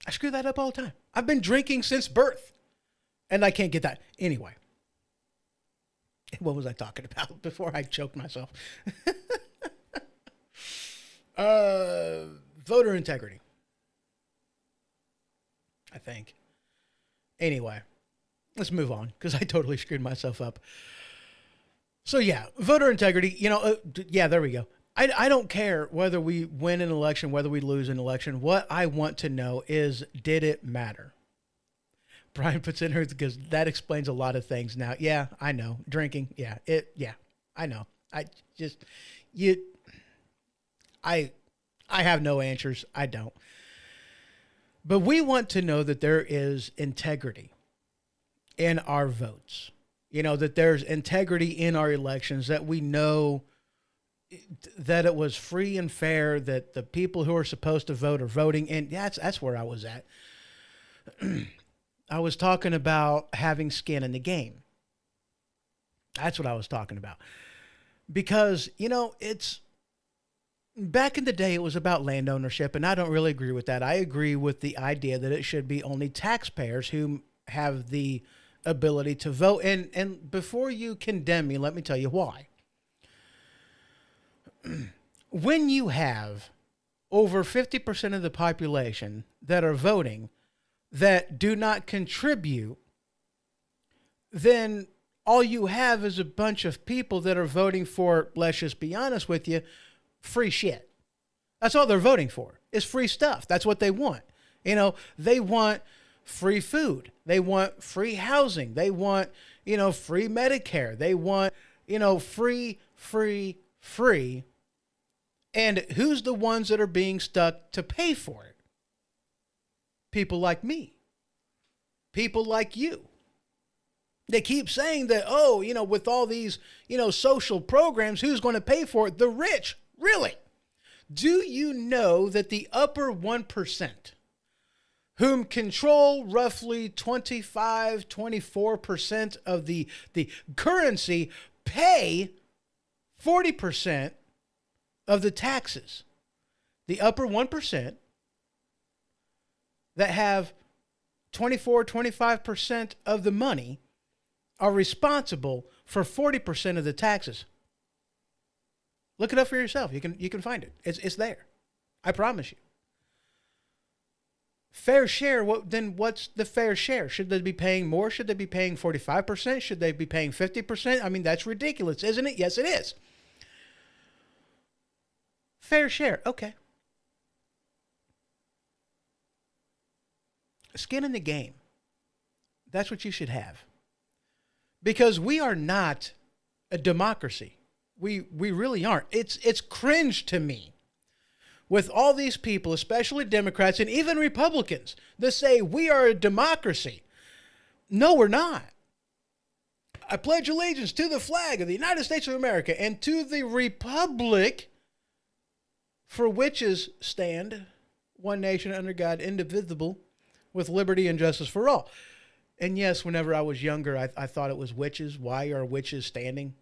I screw that up all the time. I've been drinking since birth, and I can't get that. Anyway, what was I talking about before I choked myself? Voter integrity, I think. Anyway, let's move on because I totally screwed myself up. So yeah, voter integrity, yeah, there we go. I don't care whether we win an election, whether we lose an election. What I want to know is, did it matter? Brian puts in here because that explains a lot of things now. Yeah, I know. Drinking. Yeah, I know. I have no answers. I don't. But we want to know that there is integrity in our votes. That there's integrity in our elections, that we know that it was free and fair, that the people who are supposed to vote are voting. And that's where I was at. I was talking about having skin in the game. That's what I was talking about. Because, it's back in the day, it was about land ownership, and I don't really agree with that. I agree with the idea that it should be only taxpayers who have the ability to vote. And before you condemn me, let me tell you why. When you have over 50% of the population that are voting that do not contribute, then all you have is a bunch of people that are voting for, let's just be honest with you, free shit. That's all they're voting for, is free stuff. That's what they want. They want free food. They want free housing. They want, free Medicare. They want, free. And who's the ones that are being stuck to pay for it? People like me. People like you. They keep saying that, with all these, social programs, who's going to pay for it? The rich. Really? Do you know that the upper 1%, whom control roughly 24% of the currency, pay 40% of the taxes? The upper 1% that have 25% of the money are responsible for 40% of the taxes. Look it up for yourself. You can find it. It's there. I promise you. Fair share. What's the fair share? Should they be paying more? Should they be paying 45%? Should they be paying 50%? I mean, that's ridiculous, isn't it? Yes, it is. Fair share. Okay. Skin in the game. That's what you should have. Because we are not a democracy. We really aren't. It's cringe to me with all these people, especially Democrats and even Republicans, that say we are a democracy. No, we're not. I pledge allegiance to the flag of the United States of America and to the republic for which is stand, one nation under God, indivisible, with liberty and justice for all. And yes, whenever I was younger, I thought it was witches. Why are witches standing?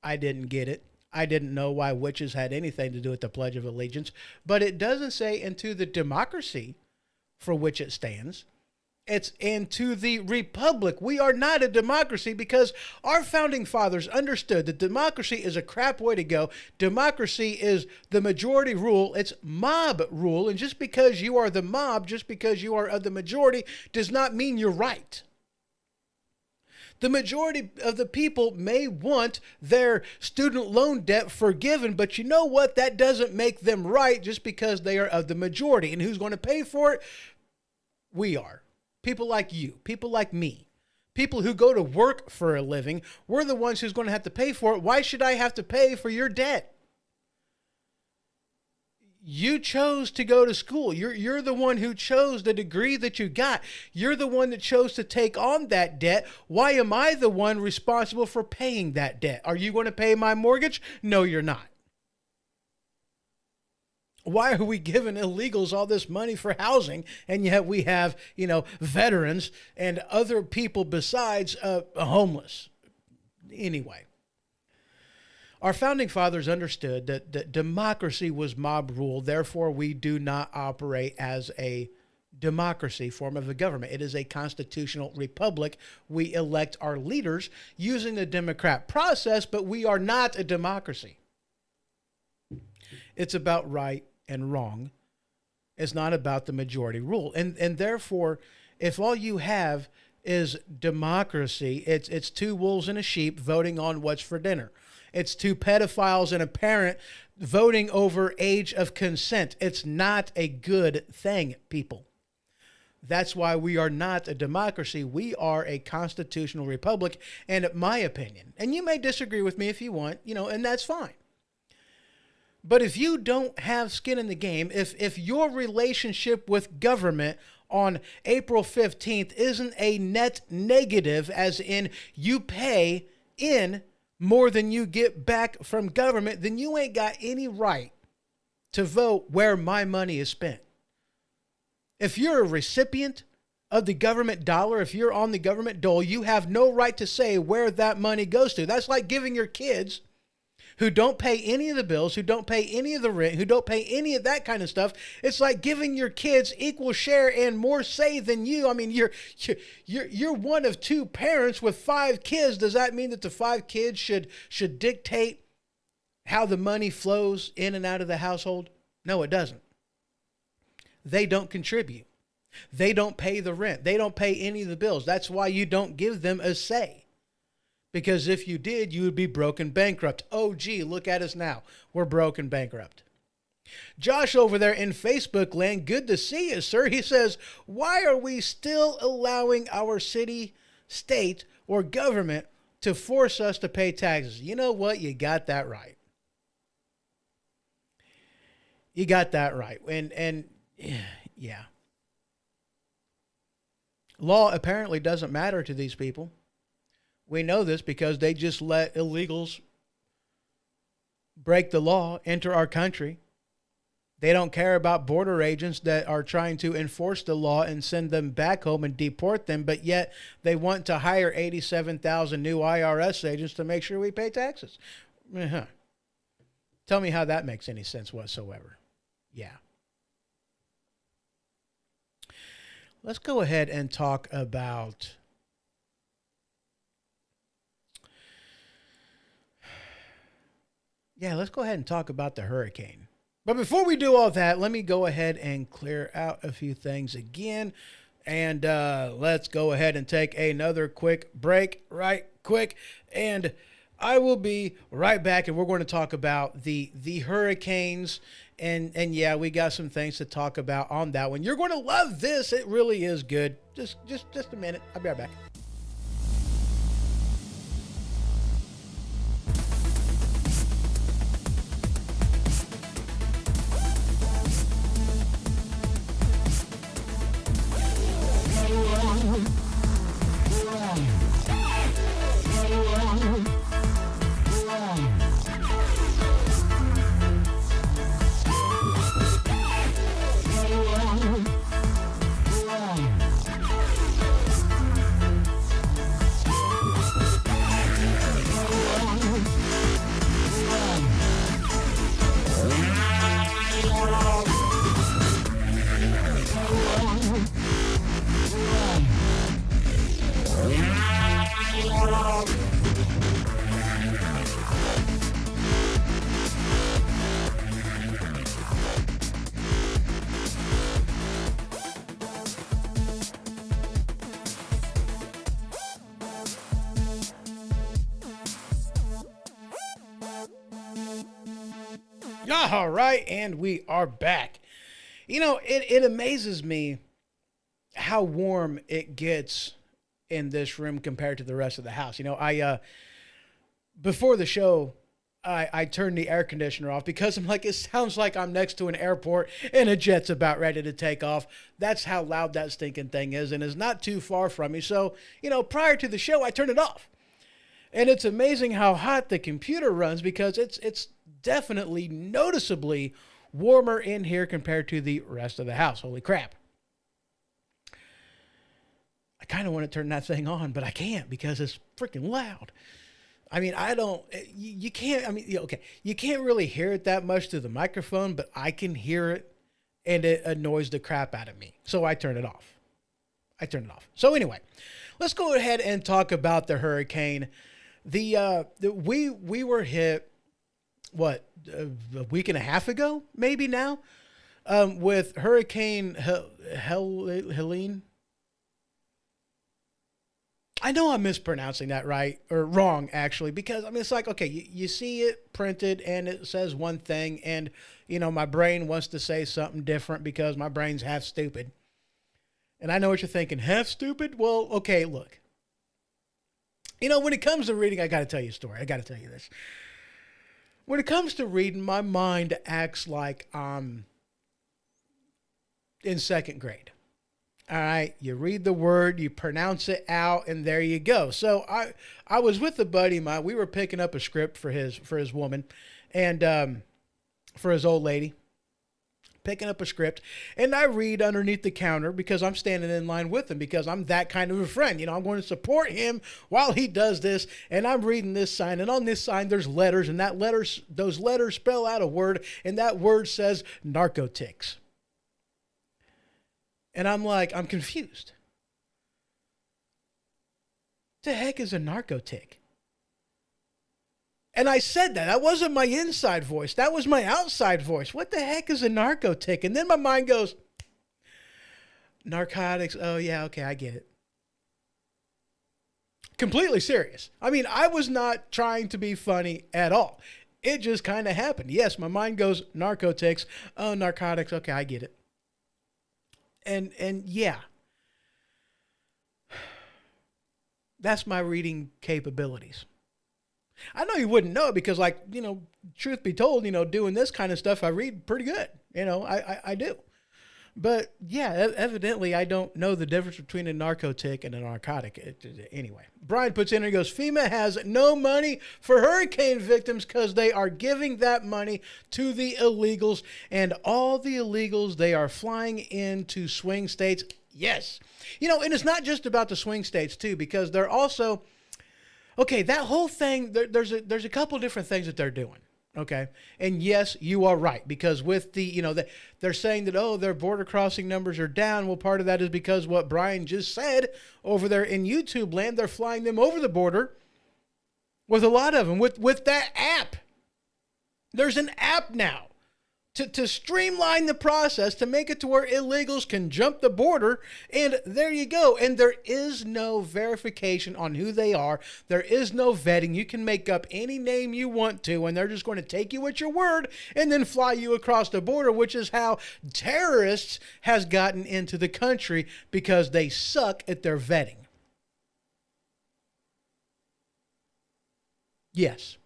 I didn't get it. I didn't know why witches had anything to do with the Pledge of Allegiance. But it doesn't say into the democracy for which it stands. It's into the republic. We are not a democracy because our founding fathers understood that democracy is a crap way to go. Democracy is the majority rule. It's mob rule. And just because you are the mob, just because you are of the majority, does not mean you're right. The majority of the people may want their student loan debt forgiven, but you know what? That doesn't make them right just because they are of the majority. And who's going to pay for it? We are. People like you, people like me, people who go to work for a living. We're the ones who's going to have to pay for it. Why should I have to pay for your debt? You chose to go to school. You're the one who chose the degree that you got. You're the one that chose to take on that debt. Why am I the one responsible for paying that debt? Are you going to pay my mortgage? No, you're not. Why are we giving illegals all this money for housing, and yet we have, veterans and other people besides homeless? Anyway. Our founding fathers understood that democracy was mob rule. Therefore, we do not operate as a democracy form of a government. It is a constitutional republic. We elect our leaders using the democrat process, but we are not a democracy. It's about right and wrong. It's not about the majority rule. And therefore, if all you have is democracy, it's two wolves and a sheep voting on what's for dinner. It's two pedophiles and a parent voting over age of consent. It's not a good thing, people. That's why we are not a democracy. We are a constitutional republic. And in my opinion, and you may disagree with me if you want, and that's fine. But if you don't have skin in the game, if your relationship with government on April 15th isn't a net negative, as in you pay in more than you get back from government, then you ain't got any right to vote where my money is spent. If you're a recipient of the government dollar, if you're on the government dole, you have no right to say where that money goes to. That's like giving your kids who don't pay any of the bills, who don't pay any of the rent, who don't pay any of that kind of stuff. It's like giving your kids equal share and more say than you. I mean, you're one of two parents with 5 kids. Does that mean that the 5 kids should dictate how the money flows in and out of the household? No, it doesn't. They don't contribute. They don't pay the rent. They don't pay any of the bills. That's why you don't give them a say. Because if you did, you would be broke and bankrupt. Oh, gee, look at us now. We're broke and bankrupt. Josh over there in Facebook land, good to see you, sir. He says, why are we still allowing our city, state, or government to force us to pay taxes? You know what? You got that right. You got that right. And yeah. Law apparently doesn't matter to these people. We know this because they just let illegals break the law, enter our country. They don't care about border agents that are trying to enforce the law and send them back home and deport them, but yet they want to hire 87,000 new IRS agents to make sure we pay taxes. Tell me how that makes any sense whatsoever. Yeah. Let's go ahead and talk about let's go ahead and talk about the hurricane. But before we do all that, let me go ahead and clear out a few things again. And let's go ahead and take another quick break right quick. And I will be right back, and we're going to talk about the hurricanes. And yeah, we got some things to talk about on that one. You're going to love this. It really is good. Just a minute. I'll be right back. All right, and we are back. You know, it amazes me how warm it gets in this room compared to the rest of the house. You know, I before the show, I turned the air conditioner off because I'm like, it sounds like I'm next to an airport and a jet's about ready to take off. That's how loud that stinking thing is, and it's not too far from me. So, prior to the show, I turned it off. And it's amazing how hot the computer runs because it's definitely noticeably warmer in here compared to the rest of the house. Holy crap. I kind of want to turn that thing on, but I can't because it's freaking loud. I mean, you can't, okay, you can't really hear it that much through the microphone, but I can hear it and it annoys the crap out of me. So I turn it off. So anyway, let's go ahead and talk about the hurricane. We were hit, a week and a half ago, maybe now, with Hurricane Helene. I know I'm mispronouncing that right or wrong, actually, because it's like, okay, you see it printed and it says one thing, and my brain wants to say something different because my brain's half stupid. And I know what you're thinking, half stupid? Well, okay, look. When it comes to reading, I got to tell you a story. I got to tell you this. When it comes to reading, my mind acts like I'm in second grade. All right, you read the word, you pronounce it out, and there you go. So I was with a buddy of mine. We were picking up a script for his woman, and for his old lady, picking up a script, and I read underneath the counter because I'm standing in line with him because I'm that kind of a friend. I'm going to support him while he does this, and I'm reading this sign, and on this sign there's letters, and those letters spell out a word, and that word says narcotics. And I'm like, I'm confused. What the heck is a narcotic? And I said that. That wasn't my inside voice. That was my outside voice. What the heck is a narcotic? And then my mind goes, narcotics. Oh, yeah, okay, I get it. Completely serious. I was not trying to be funny at all. It just kind of happened. Yes, my mind goes, narcotics. Oh, narcotics. Okay, I get it. And yeah, that's my reading capabilities. I know you wouldn't know it because, truth be told, doing this kind of stuff, I read pretty good. I do. But yeah, evidently I don't know the difference between a narcotic and a narcotic. Anyway, Brian puts in and he goes, FEMA has no money for hurricane victims because they are giving that money to the illegals, and all the illegals, they are flying into swing states. Yes. And it's not just about the swing states too, because they're also, okay, that whole thing, there's a couple different things that they're doing. Okay. And yes, you are right, because with they're saying that, their border crossing numbers are down. Well, part of that is because what Brian just said over there in YouTube land, they're flying them over the border with a lot of them with that app. There's an app now to streamline the process, to make it to where illegals can jump the border, and there you go. And there is no verification on who they are. There is no vetting. You can make up any name you want to, and they're just going to take you at your word and then fly you across the border, which is how terrorists has gotten into the country, because they suck at their vetting. Yes.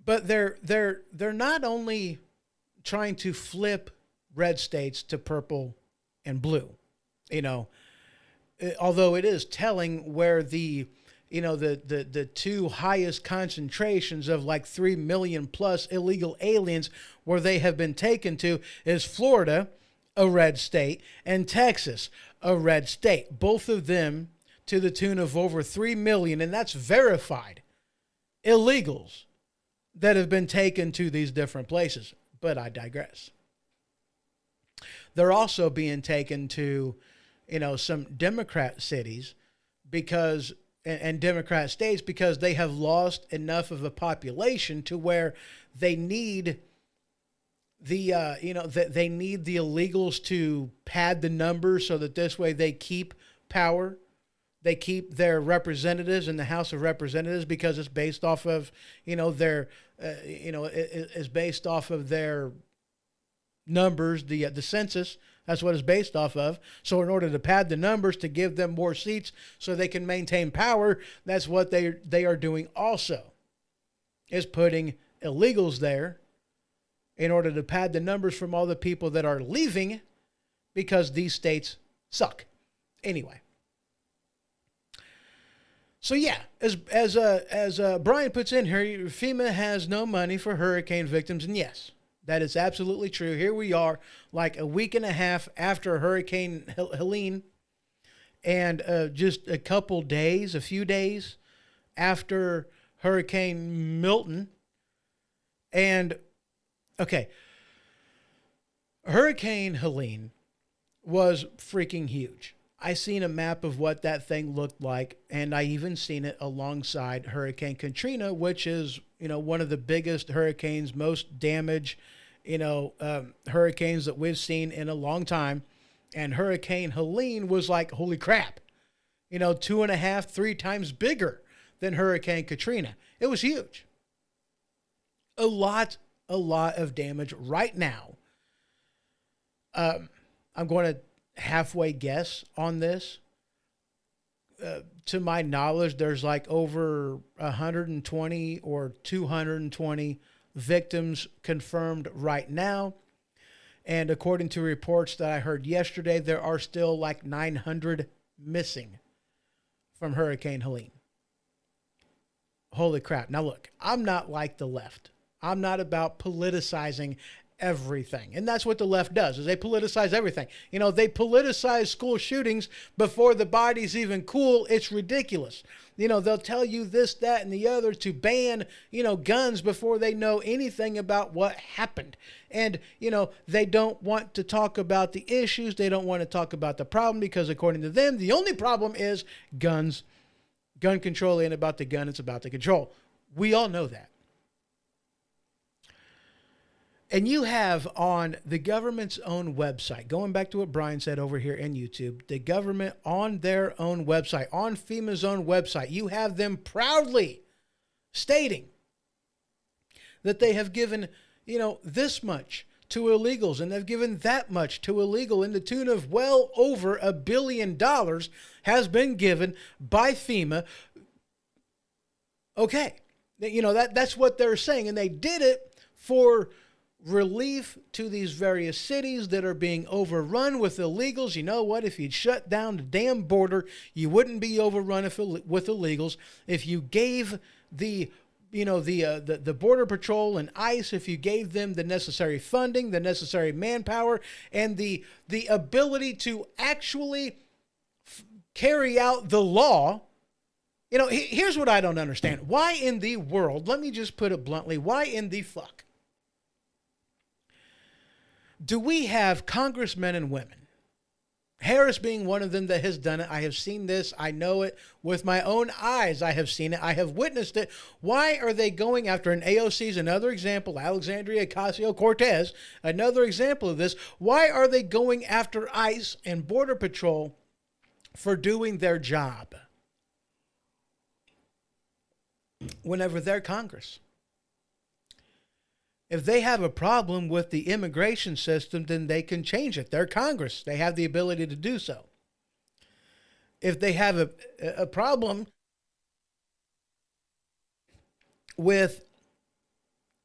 But they're not only trying to flip red states to purple and blue, although it is telling where the two highest concentrations of 3 million plus illegal aliens where they have been taken to is Florida, a red state, and Texas, a red state. Both of them to the tune of over 3 million, and that's verified illegals that have been taken to these different places. But I digress. They're also being taken to, some Democrat cities and Democrat states because they have lost enough of a population to where they need they need the illegals to pad the numbers so that this way they keep power. They keep their representatives in the House of Representatives because it's based off of, it's based off of their numbers, the census. That's what it's based off of. So in order to pad the numbers to give them more seats so they can maintain power, that's what they are doing also, is putting illegals there in order to pad the numbers from all the people that are leaving because these states suck. Anyway. So yeah, as Brian puts in here, FEMA has no money for hurricane victims, and yes, that is absolutely true. Here we are, like a week and a half after Hurricane Helene, and just a few days after Hurricane Milton. And, okay, Hurricane Helene was freaking huge. I seen a map of what that thing looked like, and I even seen it alongside Hurricane Katrina, which is, one of the biggest hurricanes, most damage, hurricanes that we've seen in a long time. And Hurricane Helene was like, holy crap, 2.5, 3 times bigger than Hurricane Katrina. It was huge. A lot of damage right now. I'm going to halfway guess on this. To my knowledge, there's like over 120 or 220 victims confirmed right now. And according to reports that I heard yesterday, there are still like 900 missing from Hurricane Helene. Holy crap. Now look, I'm not like the left. I'm not about politicizing everything. And that's what the left does, is they politicize everything. They politicize school shootings before the body's even cool. It's ridiculous. They'll tell you this, that, and the other to ban, guns before they know anything about what happened. And, they don't want to talk about the issues. They don't want to talk about the problem because according to them, the only problem is guns. Gun control ain't about the gun. It's about the control. We all know that. And you have on the government's own website, going back to what Brian said over here in YouTube, the government on their own website, on FEMA's own website, you have them proudly stating that they have given, this much to illegals, and they've given that much to illegal, in the tune of well over $1 billion has been given by FEMA. Okay. That's what they're saying. And they did it for relief to these various cities that are being overrun with illegals. You know what? If you'd shut down the damn border, you wouldn't be overrun with illegals. If you gave the Border Patrol and ICE, if you gave them the necessary funding, the necessary manpower, and the ability to actually carry out the law. Here's what I don't understand. Why in the world, let me just put it bluntly, why in the fuck do we have congressmen and women, Harris being one of them that has done it? I have seen this. I know it with my own eyes. I have seen it. I have witnessed it. Why are they going after, an AOC's another example, Alexandria Ocasio-Cortez, another example of this. Why are they going after ICE and Border Patrol for doing their job whenever they're Congress? If they have a problem with the immigration system, then they can change it. They're Congress. They have the ability to do so. If they have a problem with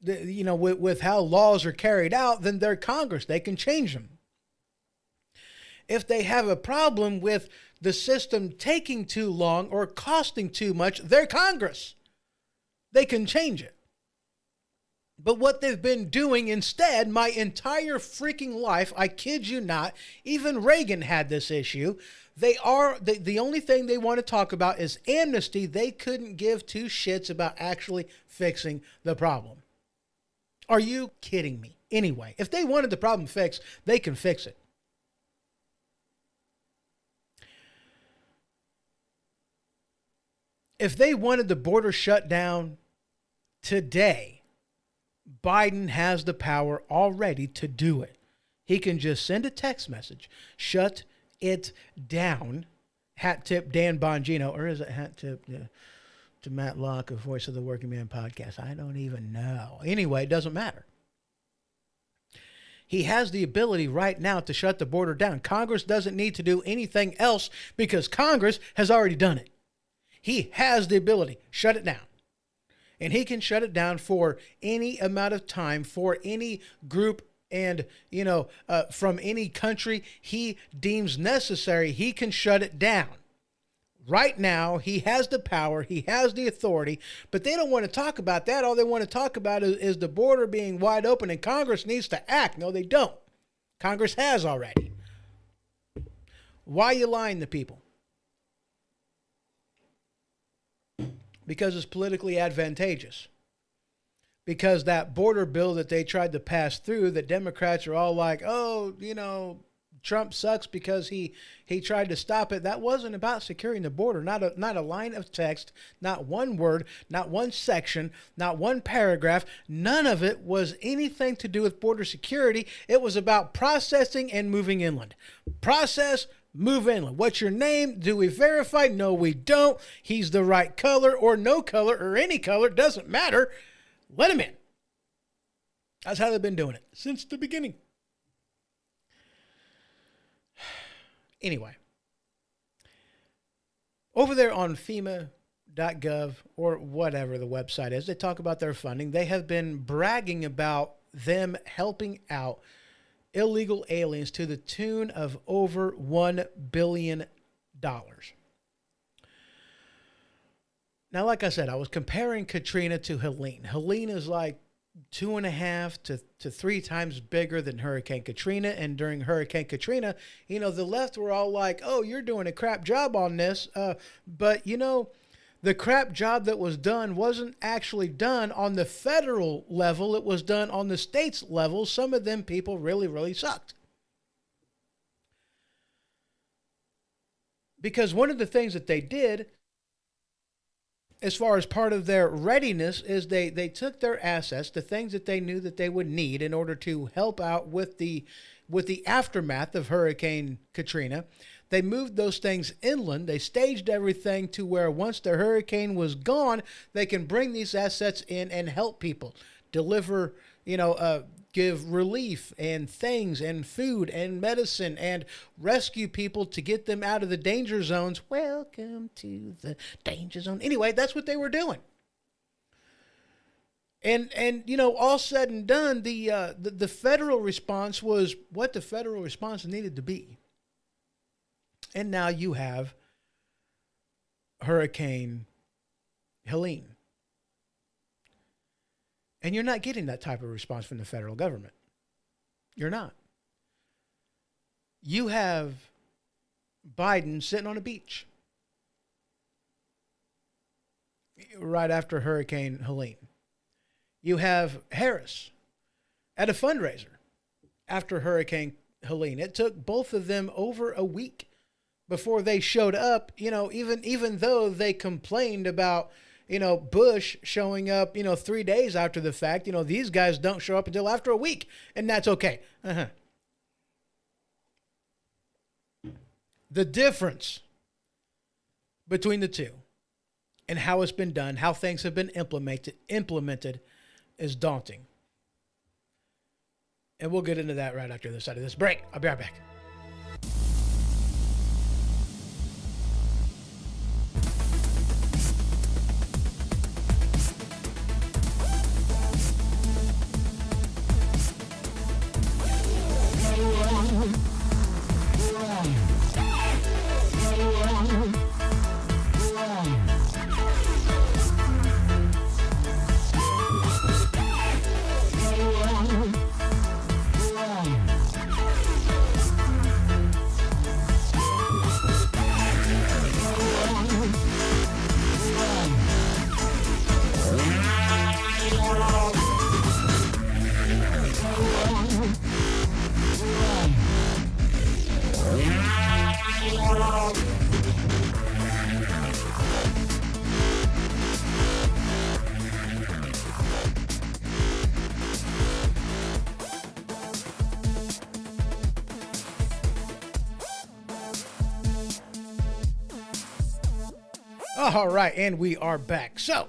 with how laws are carried out, then they're Congress. They can change them. If they have a problem with the system taking too long or costing too much, they're Congress. They can change it. But what they've been doing instead, my entire freaking life, I kid you not, even Reagan had this issue. The only thing they want to talk about is amnesty. They couldn't give two shits about actually fixing the problem. Are you kidding me? Anyway, if they wanted the problem fixed, they can fix it. If they wanted the border shut down today, Biden has the power already to do it. He can just send a text message, shut it down, hat tip Dan Bongino, or is it hat tip to Matt Locke of Voice of the Working Man podcast? I don't even know. Anyway, it doesn't matter. He has the ability right now to shut the border down. Congress doesn't need to do anything else because Congress has already done it. He has the ability. Shut it down. And he can shut it down for any amount of time, for any group and, from any country he deems necessary. He can shut it down. Right now, he has the power, he has the authority, but they don't want to talk about that. All they want to talk about is the border being wide open and Congress needs to act. No, they don't. Congress has already. Why are you lying to people? Because it's politically advantageous. Because that border bill that they tried to pass through, the Democrats are all like, oh, Trump sucks because he tried to stop it. That wasn't about securing the border. Not a line of text, not one word, not one section, not one paragraph. None of it was anything to do with border security. It was about processing and moving inland. Process, move inland. What's your name? Do we verify? No, we don't. He's the right color or no color or any color. Doesn't matter. Let him in. That's how they've been doing it since the beginning. Anyway, over there on FEMA.gov or whatever the website is, they talk about their funding. They have been bragging about them helping out illegal aliens to the tune of over $1 billion. Now, like I said, I was comparing Katrina to Helene. Helene is like 2.5 to 3 times bigger than Hurricane Katrina. And during Hurricane Katrina, the left were all like, oh, you're doing a crap job on this. But the crap job that was done wasn't actually done on the federal level. It was done on the state's level. Some of them people really, really sucked. Because one of the things that they did, as far as part of their readiness, is they took their assets, the things that they knew that they would need in order to help out with the aftermath of Hurricane Katrina. They moved those things inland. They staged everything to where once the hurricane was gone, they can bring these assets in and help people deliver, give relief and things and food and medicine and rescue people to get them out of the danger zones. Welcome to the danger zone. Anyway, that's what they were doing. And all said and done, the federal response was what the federal response needed to be. And now you have Hurricane Helene. And you're not getting that type of response from the federal government. You're not. You have Biden sitting on a beach right after Hurricane Helene. You have Harris at a fundraiser after Hurricane Helene. It took both of them over a week before they showed up, even though they complained about Bush showing up, 3 days after the fact. These guys don't show up until after a week, and that's okay. The difference between the two and how it's been done, how things have been implemented is daunting. And we'll get into that right after the side of this break. I'll be right back. All right, and we are back. So,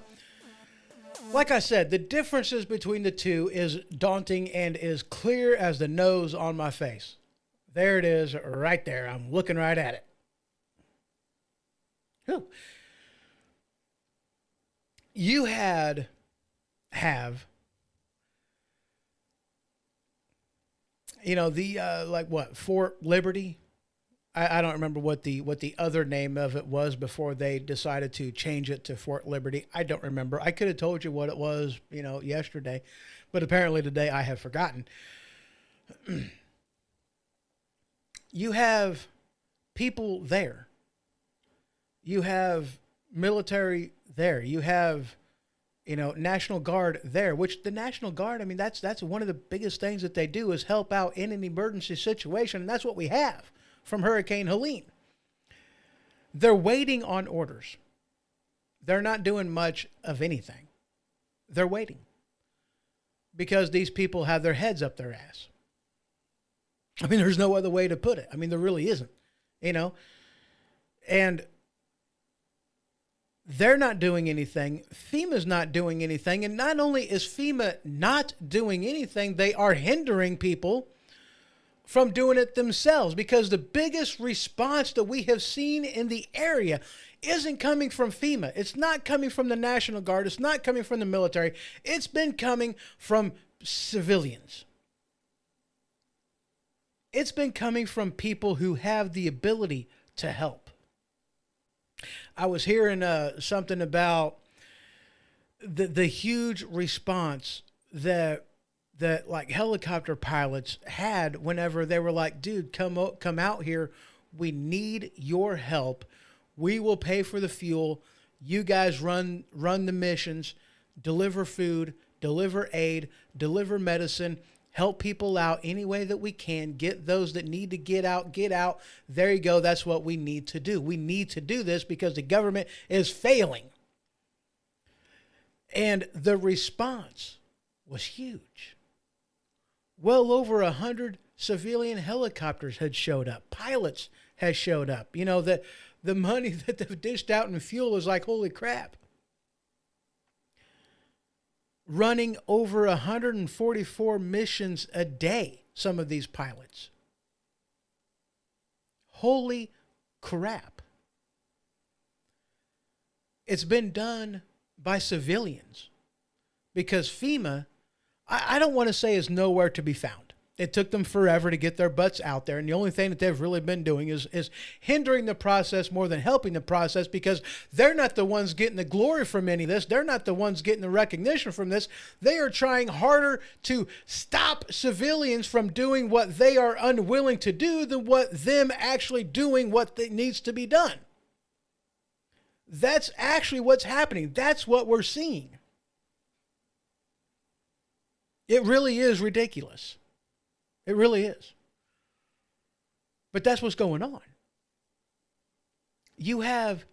Like I said, the differences between the two is daunting and is clear as the nose on my face. There it is right there. I'm looking right at it. Whew. You have the like what, Fort Liberty? I don't remember what the other name of it was before they decided to change it to Fort Liberty. I don't remember. I could have told you what it was, yesterday, but apparently today I have forgotten. You have people there. You have military there. You have, National Guard there, which the National Guard, I mean, that's one of the biggest things that they do is help out in an emergency situation. And that's what we have from Hurricane Helene. They're waiting on orders. They're not doing much of anything. They're waiting because these people have their heads up their ass. I mean, there's no other way to put it. I mean, there really isn't, and they're not doing anything. FEMA's not doing anything. And not only is FEMA not doing anything, they are hindering people from doing it themselves, because the biggest response that we have seen in the area isn't coming from FEMA. It's not coming from the National Guard. It's not coming from the military. It's been coming from civilians. It's been coming from people who have the ability to help. I was hearing something about the huge response that like helicopter pilots had whenever they were like, dude, come out here. We need your help. We will pay for the fuel. You guys run the missions, deliver food, deliver aid, deliver medicine, help people out any way that we can, get those that need to get out. There you go. That's what we need to do. We need to do this because the government is failing. And the response was huge. Well over 100 civilian helicopters had showed up. Pilots had showed up. The money that they've dished out in fuel is like, holy crap. Running over 144 missions a day, some of these pilots. Holy crap. It's been done by civilians because FEMA, I don't want to say is nowhere to be found. It took them forever to get their butts out there. And the only thing that they've really been doing is hindering the process more than helping the process, because they're not the ones getting the glory from any of this. They're not the ones getting the recognition from this. They are trying harder to stop civilians from doing what they are unwilling to do than what them actually doing what needs to be done. That's actually what's happening. That's what we're seeing. It really is ridiculous. It really is. But that's what's going on. You have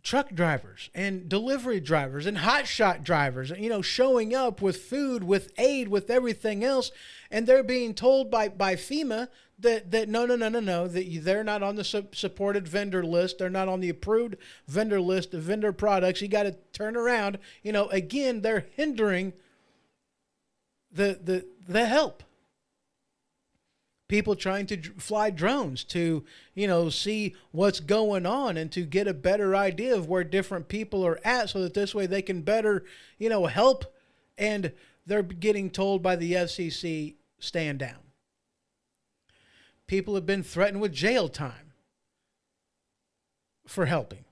truck drivers and delivery drivers and hotshot drivers, showing up with food, with aid, with everything else. And they're being told by FEMA that no, that they're not on the supported vendor list. They're not on the approved vendor list of vendor products. You got to turn around. Again, they're hindering the help. People trying to fly drones to, see what's going on and to get a better idea of where different people are at, so that this way they can better, help. And they're getting told by the FCC, stand down. People have been threatened with jail time for helping.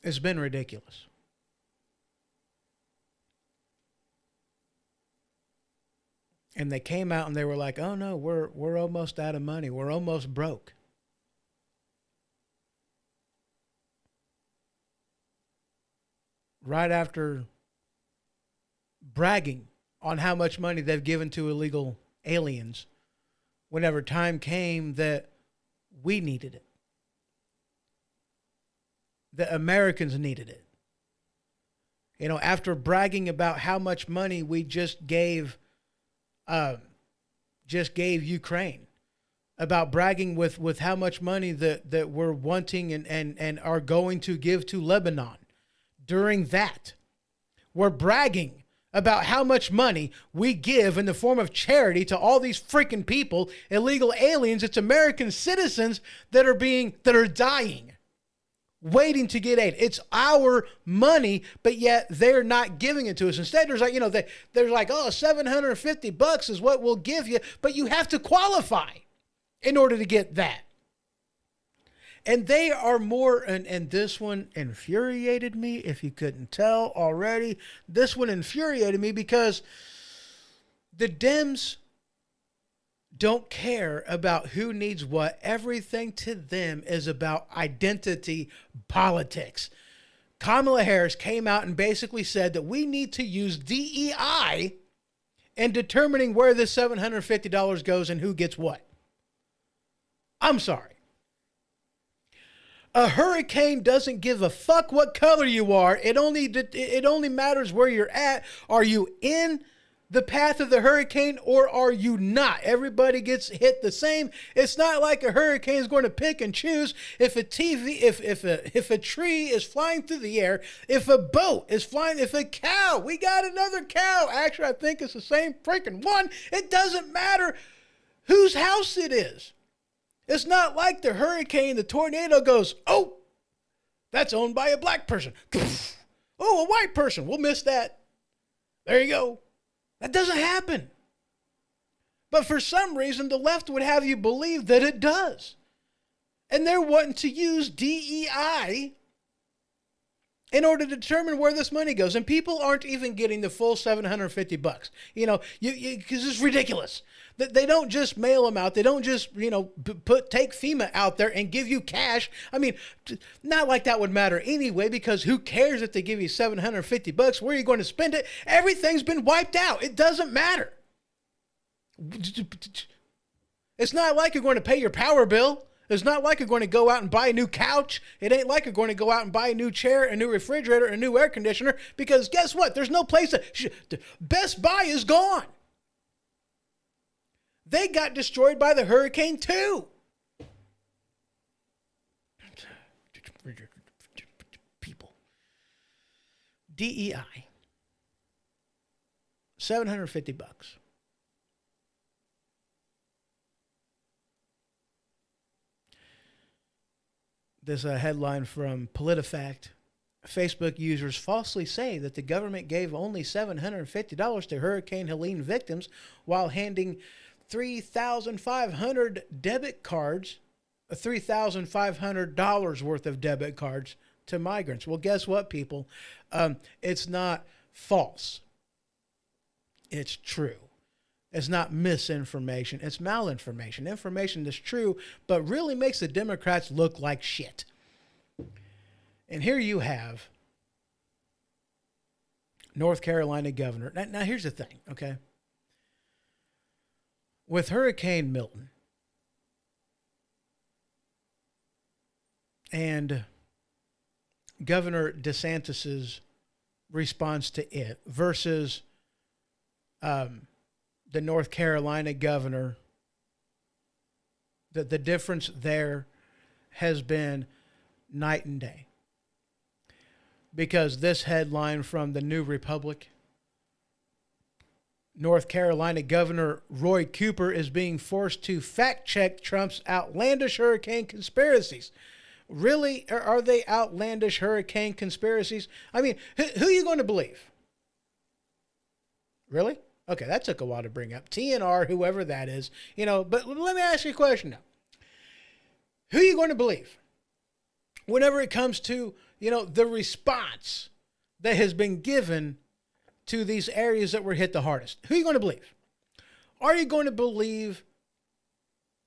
It's been ridiculous. And they came out and they were like, oh no, we're almost out of money. We're almost broke. Right after bragging on how much money they've given to illegal aliens, whenever time came that we needed it. The Americans needed it. After bragging about how much money we just gave just gave Ukraine, about bragging with how much money that we're wanting and are going to give to Lebanon. During that, we're bragging about how much money we give in the form of charity to all these freaking people, illegal aliens. It's American citizens that are dying, waiting to get aid. It's our money, but yet they're not giving it to us. Instead, there's like, there's like, oh, $750 is what we'll give you, but you have to qualify in order to get that. And they are more, and this one infuriated me, if you couldn't tell already. This one infuriated me because the Dems don't care about who needs what. Everything to them is about identity politics. Kamala Harris came out and basically said that we need to use DEI in determining where this $750 goes and who gets what. I'm sorry. A hurricane doesn't give a fuck what color you are. It only matters where you're at. Are you in the path of the hurricane or are you not? Everybody gets hit the same. It's not like a hurricane is going to pick and choose if a tree is flying through the air, if a boat is flying, if a cow, we got another cow. Actually, I think it's the same freaking one. It doesn't matter whose house it is. It's not like the hurricane, the tornado goes, oh, that's owned by a black person. Oh, a white person. We'll miss that. There you go. That doesn't happen. But for some reason, the left would have you believe that it does. And they're wanting to use DEI in order to determine where this money goes. And people aren't even getting the full $750. Because it's ridiculous. They don't just mail them out. They don't just, take FEMA out there and give you cash. I mean, not like that would matter anyway, because who cares if they give you $750? Where are you going to spend it? Everything's been wiped out. It doesn't matter. It's not like you're going to pay your power bill. It's not like you're going to go out and buy a new couch. It ain't like you're going to go out and buy a new chair, a new refrigerator, a new air conditioner, because guess what? There's no place Best Buy is gone. They got destroyed by the hurricane too. People. DEI. $750. This headline from PolitiFact. Facebook users falsely say that the government gave only $750 to Hurricane Helene victims while handing 3,500 debit cards, $3,500 worth of debit cards to migrants. Well, guess what, people? It's not false. It's true. It's not misinformation. It's malinformation. Information that's true, but really makes the Democrats look like shit. And here you have North Carolina governor. Now here's the thing, okay? With Hurricane Milton and Governor DeSantis's response to it versus the North Carolina governor, the difference there has been night and day. Because this headline from the New Republic, North Carolina Governor Roy Cooper is being forced to fact-check Trump's outlandish hurricane conspiracies. Really? Are they outlandish hurricane conspiracies? I mean, who are you going to believe? Really? Okay, that took a while to bring up. TNR, whoever that is, but let me ask you a question now. Who are you going to believe? Whenever it comes to, the response that has been given to these areas that were hit the hardest. Who are you going to believe? Are you going to believe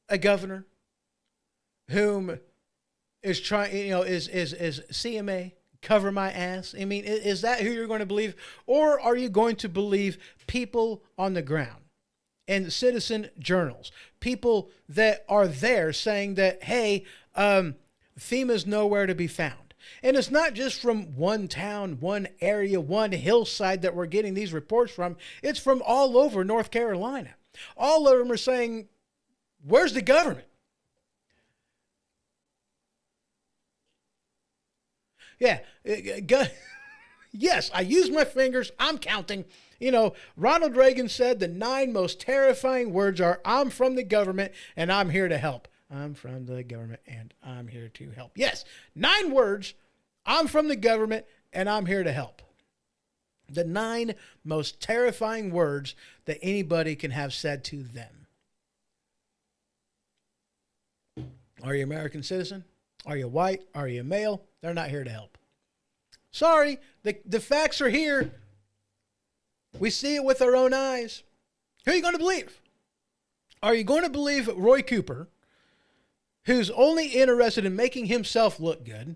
a governor whom is trying, is CMA, cover my ass? I mean, is that who you're going to believe? Or are you going to believe people on the ground and citizen journals, people that are there saying that, hey, FEMA's nowhere to be found? And it's not just from one town, one area, one hillside that we're getting these reports from. It's from all over North Carolina. All of them are saying, where's the government? Yeah. Yes, I use my fingers. I'm counting. You know, Ronald Reagan said the 9 most terrifying words are, I'm from the government and I'm here to help. I'm from the government and I'm here to help. Yes, 9 words. I'm from the government and I'm here to help. The 9 most terrifying words that anybody can have said to them. Are you an American citizen? Are you white? Are you male? They're not here to help. Sorry, the facts are here. We see it with our own eyes. Who are you going to believe? Are you going to believe Roy Cooper, who's only interested in making himself look good?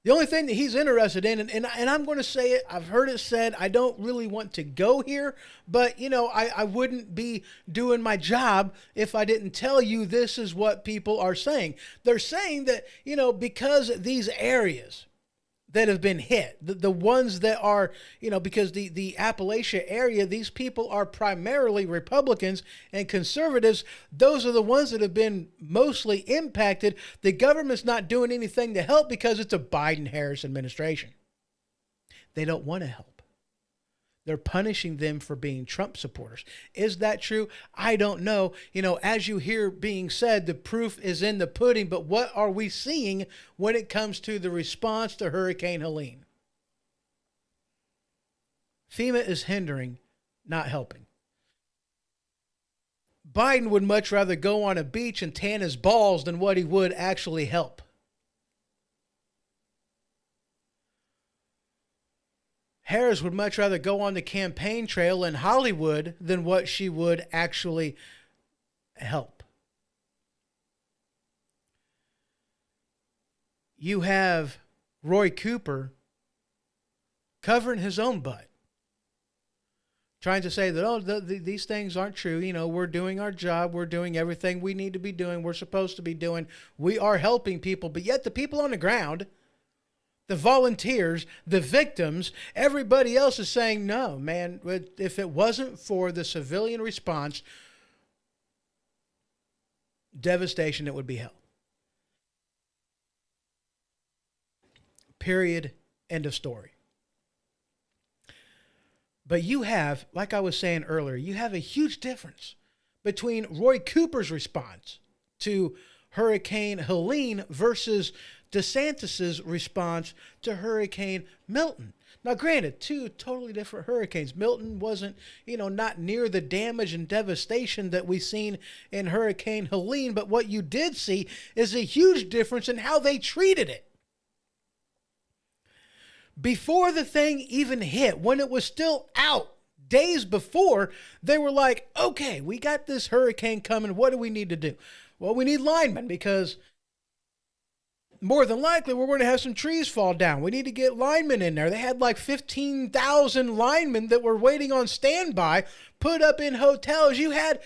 The only thing that he's interested in, and I'm going to say it, I've heard it said, I don't really want to go here, but, you know, I wouldn't be doing my job if I didn't tell you this is what people are saying. They're saying that, you know, because these areas that have been hit, the ones that are, you know, because the Appalachia area, these people are primarily Republicans and conservatives. Those are the ones that have been mostly impacted. The government's not doing anything to help because it's a Biden-Harris administration. They don't want to help. They're punishing them for being Trump supporters. Is that true? I don't know. You know, as you hear being said, the proof is in the pudding, but what are we seeing when it comes to the response to Hurricane Helene? FEMA is hindering, not helping. Biden would much rather go on a beach and tan his balls than what he would actually help. Harris would much rather go on the campaign trail in Hollywood than what she would actually help. You have Roy Cooper covering his own butt, trying to say that, oh, these things aren't true. You know, we're doing our job. We're doing everything we need to be doing. We're supposed to be doing. We are helping people. But yet the people on the ground, the volunteers, the victims, everybody else is saying, no, man, if it wasn't for the civilian response, devastation, it would be hell. Period. End of story. But you have, like I was saying earlier, you have a huge difference between Roy Cooper's response to Hurricane Helene versus DeSantis's response to Hurricane Milton. Now, granted, 2 totally different hurricanes. Milton wasn't, you know, not near the damage and devastation that we've seen in Hurricane Helene, but what you did see is a huge difference in how they treated it. Before the thing even hit, when it was still out, days before, they were like, okay, we got this hurricane coming. What do we need to do? Well, we need linemen because more than likely, we're going to have some trees fall down. We need to get linemen in there. They had like 15,000 linemen that were waiting on standby, put up in hotels. You had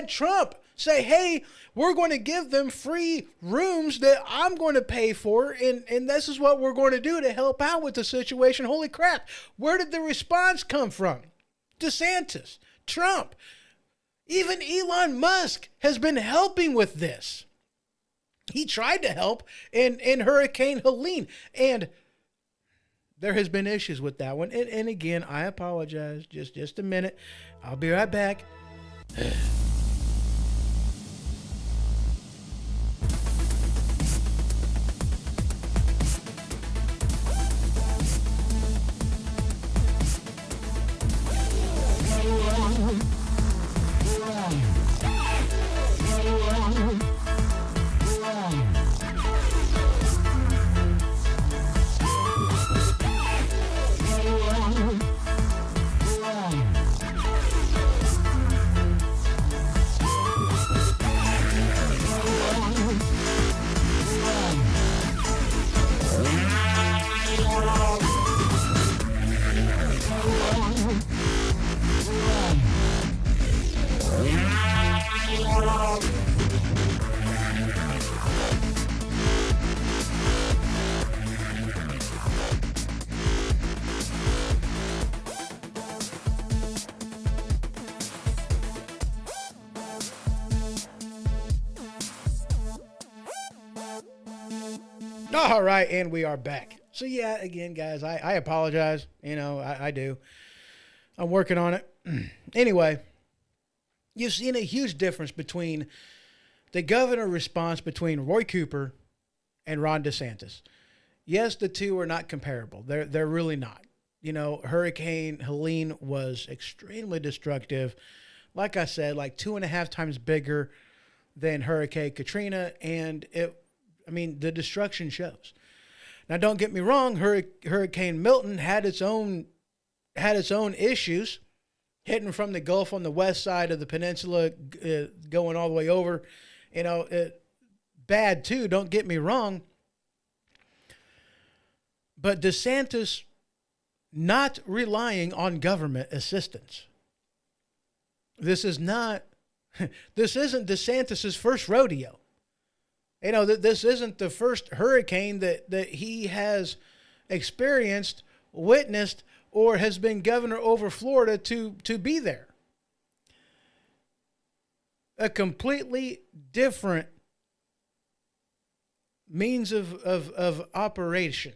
Trump say, hey, we're going to give them free rooms that I'm going to pay for, and this is what we're going to do to help out with the situation. Holy crap. Where did the response come from? DeSantis, Trump, even Elon Musk has been helping with this. He tried to help in Hurricane Helene, and there has been issues with that one. And again, I apologize. Just a minute. I'll be right back. All right, and we are back. So yeah, again, guys, I apologize. You know, I do. I'm working on it. Anyway, you've seen a huge difference between the governor response between Roy Cooper and Ron DeSantis. Yes, the two are not comparable. They're really not. You know, Hurricane Helene was extremely destructive. Like I said, like 2.5 times bigger than Hurricane Katrina, and the destruction shows. Now, don't get me wrong. Hurricane Milton had its own issues, hitting from the Gulf on the west side of the peninsula, going all the way over. You know, bad too. Don't get me wrong. But DeSantis not relying on government assistance. This isn't DeSantis's first rodeo. You know, this isn't the first hurricane that he has experienced, witnessed, or has been governor over Florida to be there. A completely different means of operation.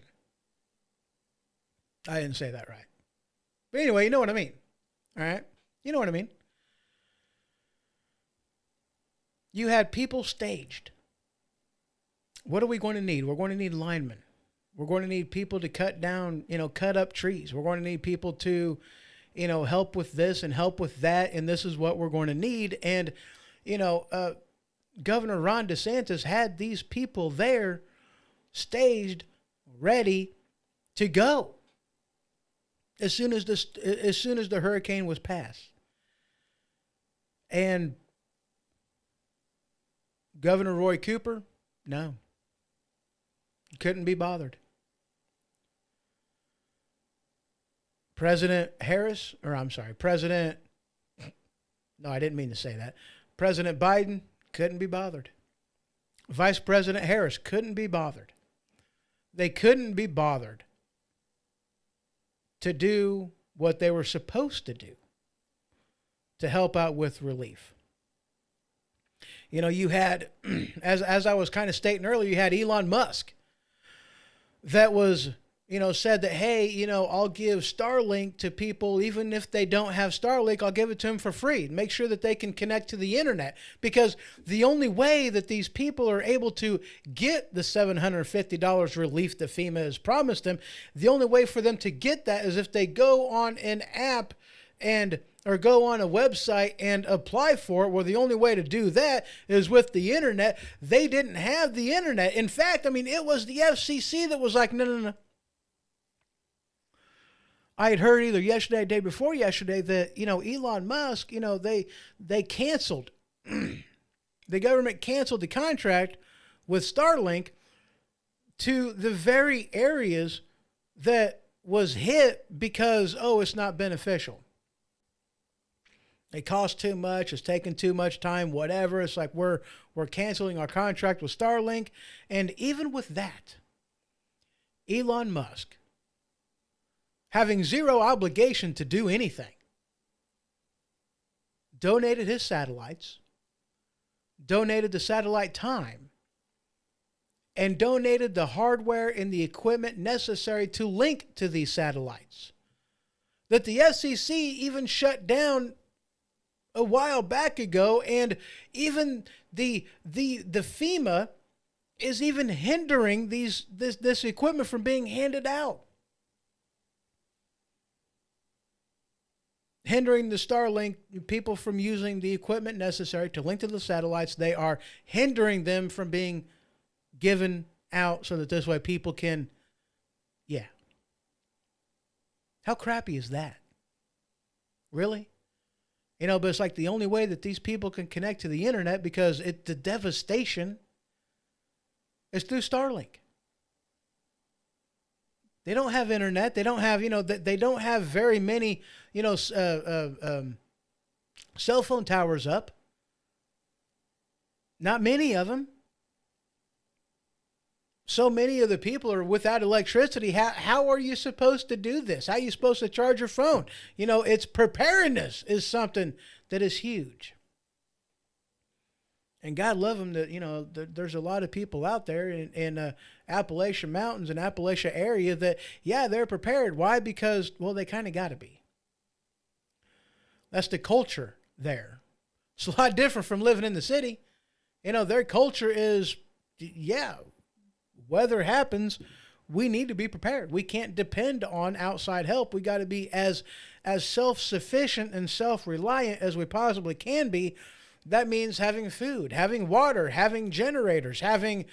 I didn't say that right. But anyway, you know what I mean. All right? You know what I mean. You had people staged. What are we going to need? We're going to need linemen. We're going to need people to cut up trees. We're going to need people to, help with this and help with that. And this is what we're going to need. And, Governor Ron DeSantis had these people there staged, ready to go as soon as the hurricane was passed. And Governor Roy Cooper, no. Couldn't be bothered. President, no, I didn't mean to say that. President Biden couldn't be bothered. Vice President Harris couldn't be bothered. They couldn't be bothered to do what they were supposed to do to help out with relief. You know, you had, as I was kind of stating earlier, you had Elon Musk that was, said that, hey, I'll give Starlink to people, even if they don't have Starlink, I'll give it to them for free. Make sure that they can connect to the internet, because the only way that these people are able to get the $750 relief that FEMA has promised them, the only way for them to get that is if they go on an app or go on a website and apply for it. Well, the only way to do that is with the internet. They didn't have the internet. In fact, it was the FCC that was like, no. I had heard either yesterday or day before yesterday that, Elon Musk, they canceled. The government canceled the contract with Starlink to the very areas that was hit because, it's not beneficial. It costs too much. It's taking too much time, whatever. It's like we're canceling our contract with Starlink. And even with that, Elon Musk, having zero obligation to do anything, donated his satellites, donated the satellite time, and donated the hardware and the equipment necessary to link to these satellites that the FCC even shut down a while back ago. And even the FEMA is even hindering this equipment from being handed out. Hindering the Starlink people from using the equipment necessary to link to the satellites. They are hindering them from being given out so that this way people can, How crappy is that? Really? But it's like the only way that these people can connect to the internet, because the devastation is through Starlink. They don't have internet. They don't have, they don't have very many, cell phone towers up. Not many of them. So many of the people are without electricity. How are you supposed to do this? How are you supposed to charge your phone? It's preparedness is something that is huge. And God love them that, there's a lot of people out there in Appalachian Mountains and Appalachia area that, yeah, they're prepared. Why? Because, well, they kind of got to be. That's the culture there. It's a lot different from living in the city. Their culture is, yeah, weather happens, we need to be prepared. We can't depend on outside help. We got to be as self-sufficient and self-reliant as we possibly can be. That means having food, having water, having generators, having,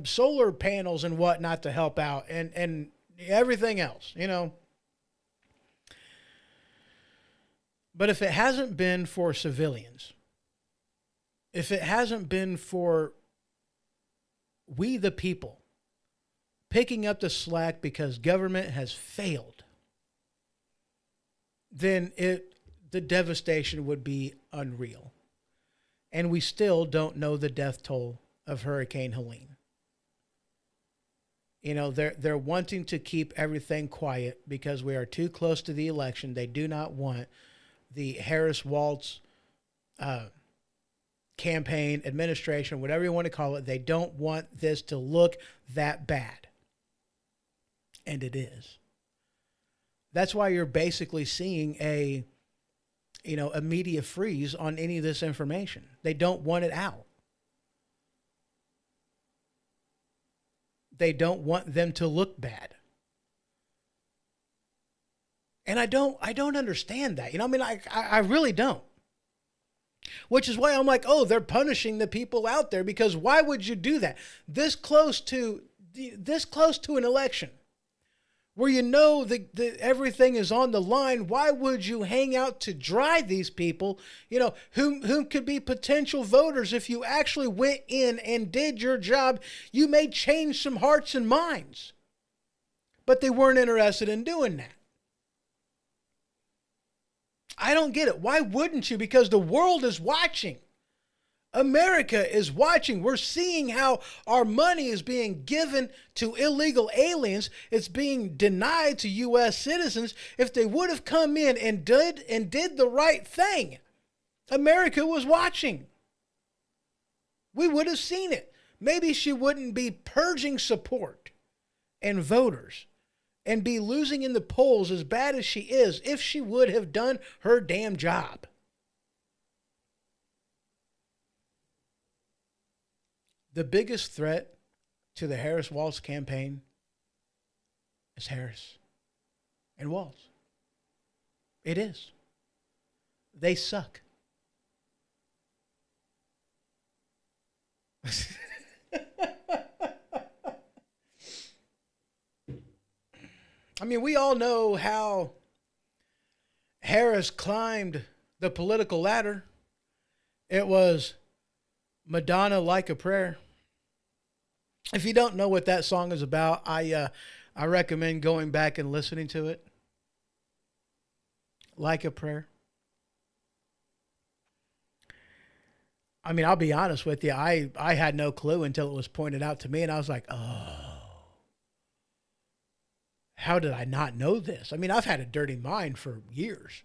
solar panels and whatnot to help out, and everything else, But if it hasn't been for civilians, if it hasn't been for we the people picking up the slack because government has failed, then the devastation would be unreal. And we still don't know the death toll of Hurricane Helene. They're wanting to keep everything quiet because we are too close to the election. They do not want the Harris-Walz campaign, administration, whatever you want to call it. They don't want this to look that bad. And it is. That's why you're basically seeing a media freeze on any of this information. They don't want it out. They don't want them to look bad. And I don't understand that. I really don't. Which is why I'm like, oh, they're punishing the people out there, because why would you do that? This close to an election where everything is on the line, why would you hang out to dry these people, whom could be potential voters? If you actually went in and did your job, you may change some hearts and minds. But they weren't interested in doing that. I don't get it. Why wouldn't you? Because the world is watching. America is watching. We're seeing how our money is being given to illegal aliens. It's being denied to U.S. citizens. If they would have come in and did the right thing, America was watching. We would have seen it. Maybe she wouldn't be purging support and voters and be losing in the polls as bad as she is if she would have done her damn job. The biggest threat to the Harris-Walz campaign is Harris and Walz. It is. They suck. We all know how Harris climbed the political ladder. It was Madonna Like a Prayer. If you don't know what that song is about, I recommend going back and listening to it. Like a Prayer. I'll be honest with you. I had no clue until it was pointed out to me, and I was like, oh, how did I not know this? I've had a dirty mind for years.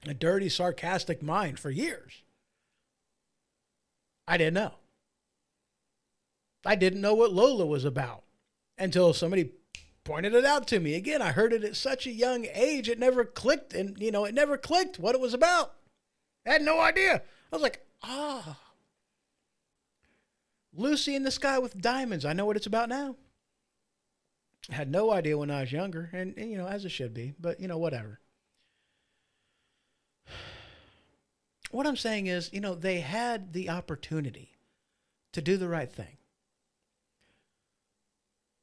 A dirty, sarcastic mind for years. I didn't know. I didn't know what Lola was about until somebody pointed it out to me. Again, I heard it at such a young age, it never clicked, and, it never clicked what it was about. I had no idea. I was like, Lucy in the Sky with Diamonds. I know what it's about now. I had no idea when I was younger, and as it should be, but, whatever. What I'm saying is, they had the opportunity to do the right thing.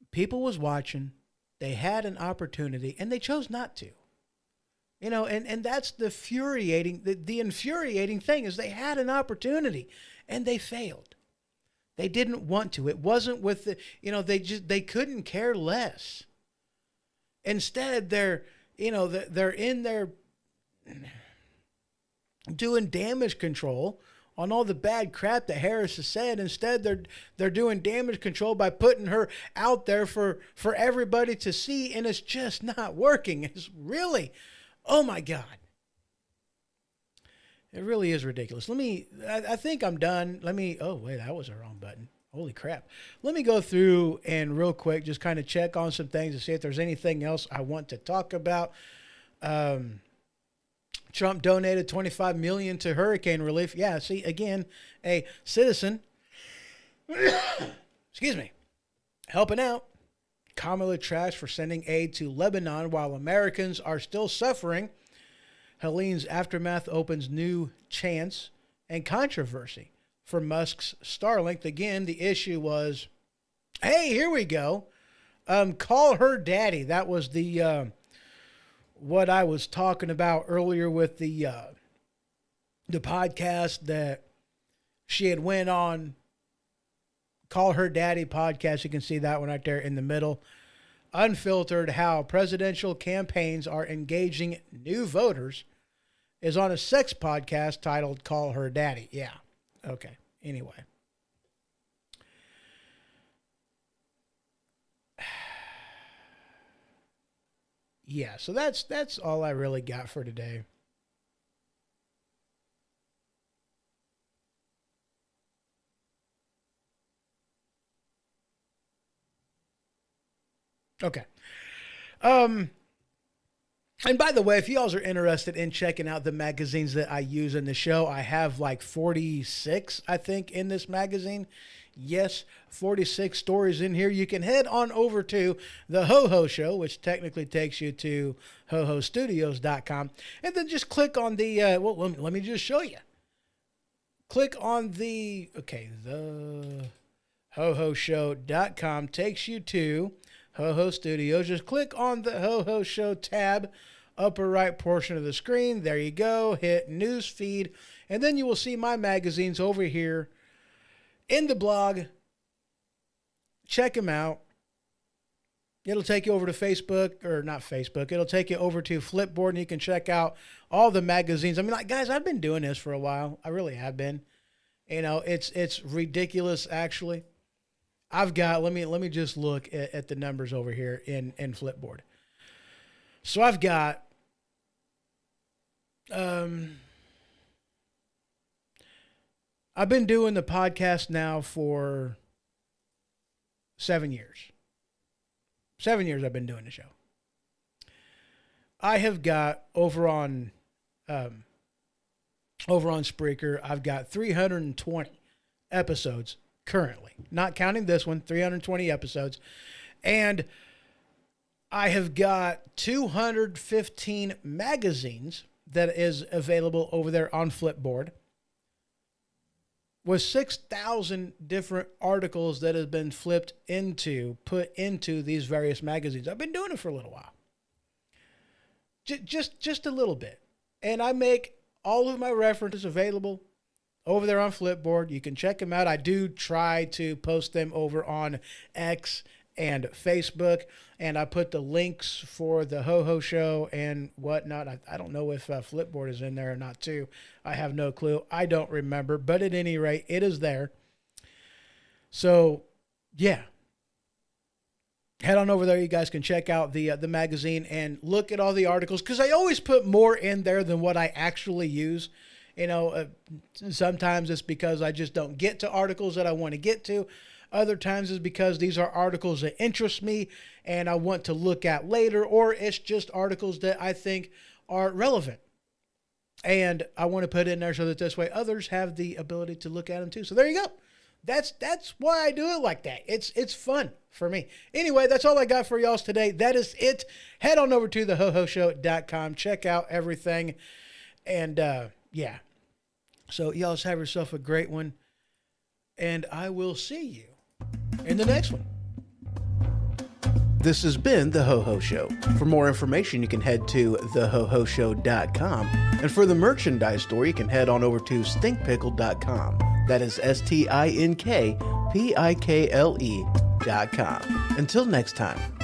People was watching. They had an opportunity, and they chose not to. And that's the infuriating thing is they had an opportunity, and they failed. They didn't want to. It wasn't with they couldn't care less. Instead, they're in there doing damage control on all the bad crap that Harris has said. Instead, they're doing damage control by putting her out there for everybody to see, and it's just not working. It's really, oh my God. It really is ridiculous. I think I'm done. Oh, wait, that was the wrong button. Holy crap. Let me go through and real quick just kind of check on some things to see if there's anything else I want to talk about. Trump donated $25 million to hurricane relief. Yeah, see, again, a citizen, excuse me, helping out. Kamala trashed for sending aid to Lebanon while Americans are still suffering. Helene's aftermath opens new chance and controversy for Musk's Starlink. Again, the issue was, hey, here we go. Call her daddy. That was the what I was talking about earlier with the podcast that she had went on. Call Her Daddy podcast. You can see that one right there in the middle. Unfiltered, how presidential campaigns are engaging new voters, is on a sex podcast titled Call Her Daddy. Yeah. Okay. Anyway. Yeah, so that's all I really got for today. Okay. And by the way, if you all are interested in checking out the magazines that I use in the show, I have like 46, I think, in this magazine. Yes, 46 stories in here. You can head on over to the Ho-Ho Show, which technically takes you to hohostudios.com. And then just click on the, well, let me just show you. Click on the hohoshow.com takes you to Ho-Ho Studios. Just click on the Ho-Ho Show tab, upper right portion of the screen. There you go. Hit News Feed. And then you will see my magazines over here in the blog. Check them out. It'll take you over to Facebook, or not Facebook. It'll take you over to Flipboard, and you can check out all the magazines. I mean, like, guys, I've been doing this for a while. I really have been. You know, it's ridiculous, actually. I've got, let me just look at the numbers over here in Flipboard. So I've got, I've been doing the podcast now for 7 years. 7 years I've been doing the show. I have got over on Spreaker, I've got 320 episodes currently, not counting this one, 320 episodes. And I have got 215 magazines that is available over there on Flipboard, with 6,000 different articles that have been put into these various magazines. I've been doing it for a little while. Just a little bit. And I make all of my references available over there on Flipboard. You can check them out. I do try to post them over on X and Facebook, and I put the links for the Ho-Ho Show and whatnot. I don't know if Flipboard is in there or not, too. I have no clue. I don't remember, but at any rate, it is there. So, yeah. Head on over there. You guys can check out the magazine and look at all the articles, because I always put more in there than what I actually use. You know, sometimes it's because I just don't get to articles that I want to get to. Other times it's because these are articles that interest me and I want to look at later, or it's just articles that I think are relevant. And I want to put in there so that this way others have the ability to look at them too. So there you go. That's why I do it like that. It's fun for me. Anyway, that's all I got for y'all today. That is it. Head on over to thehohoshow.com. Check out everything. And yeah. So y'all have yourself a great one. And I will see you in the next one. This has been The Ho-Ho Show. For more information, you can head to thehohoshow.com. And for the merchandise store, you can head on over to stinkpickle.com. That is stinkpickle.com. Until next time.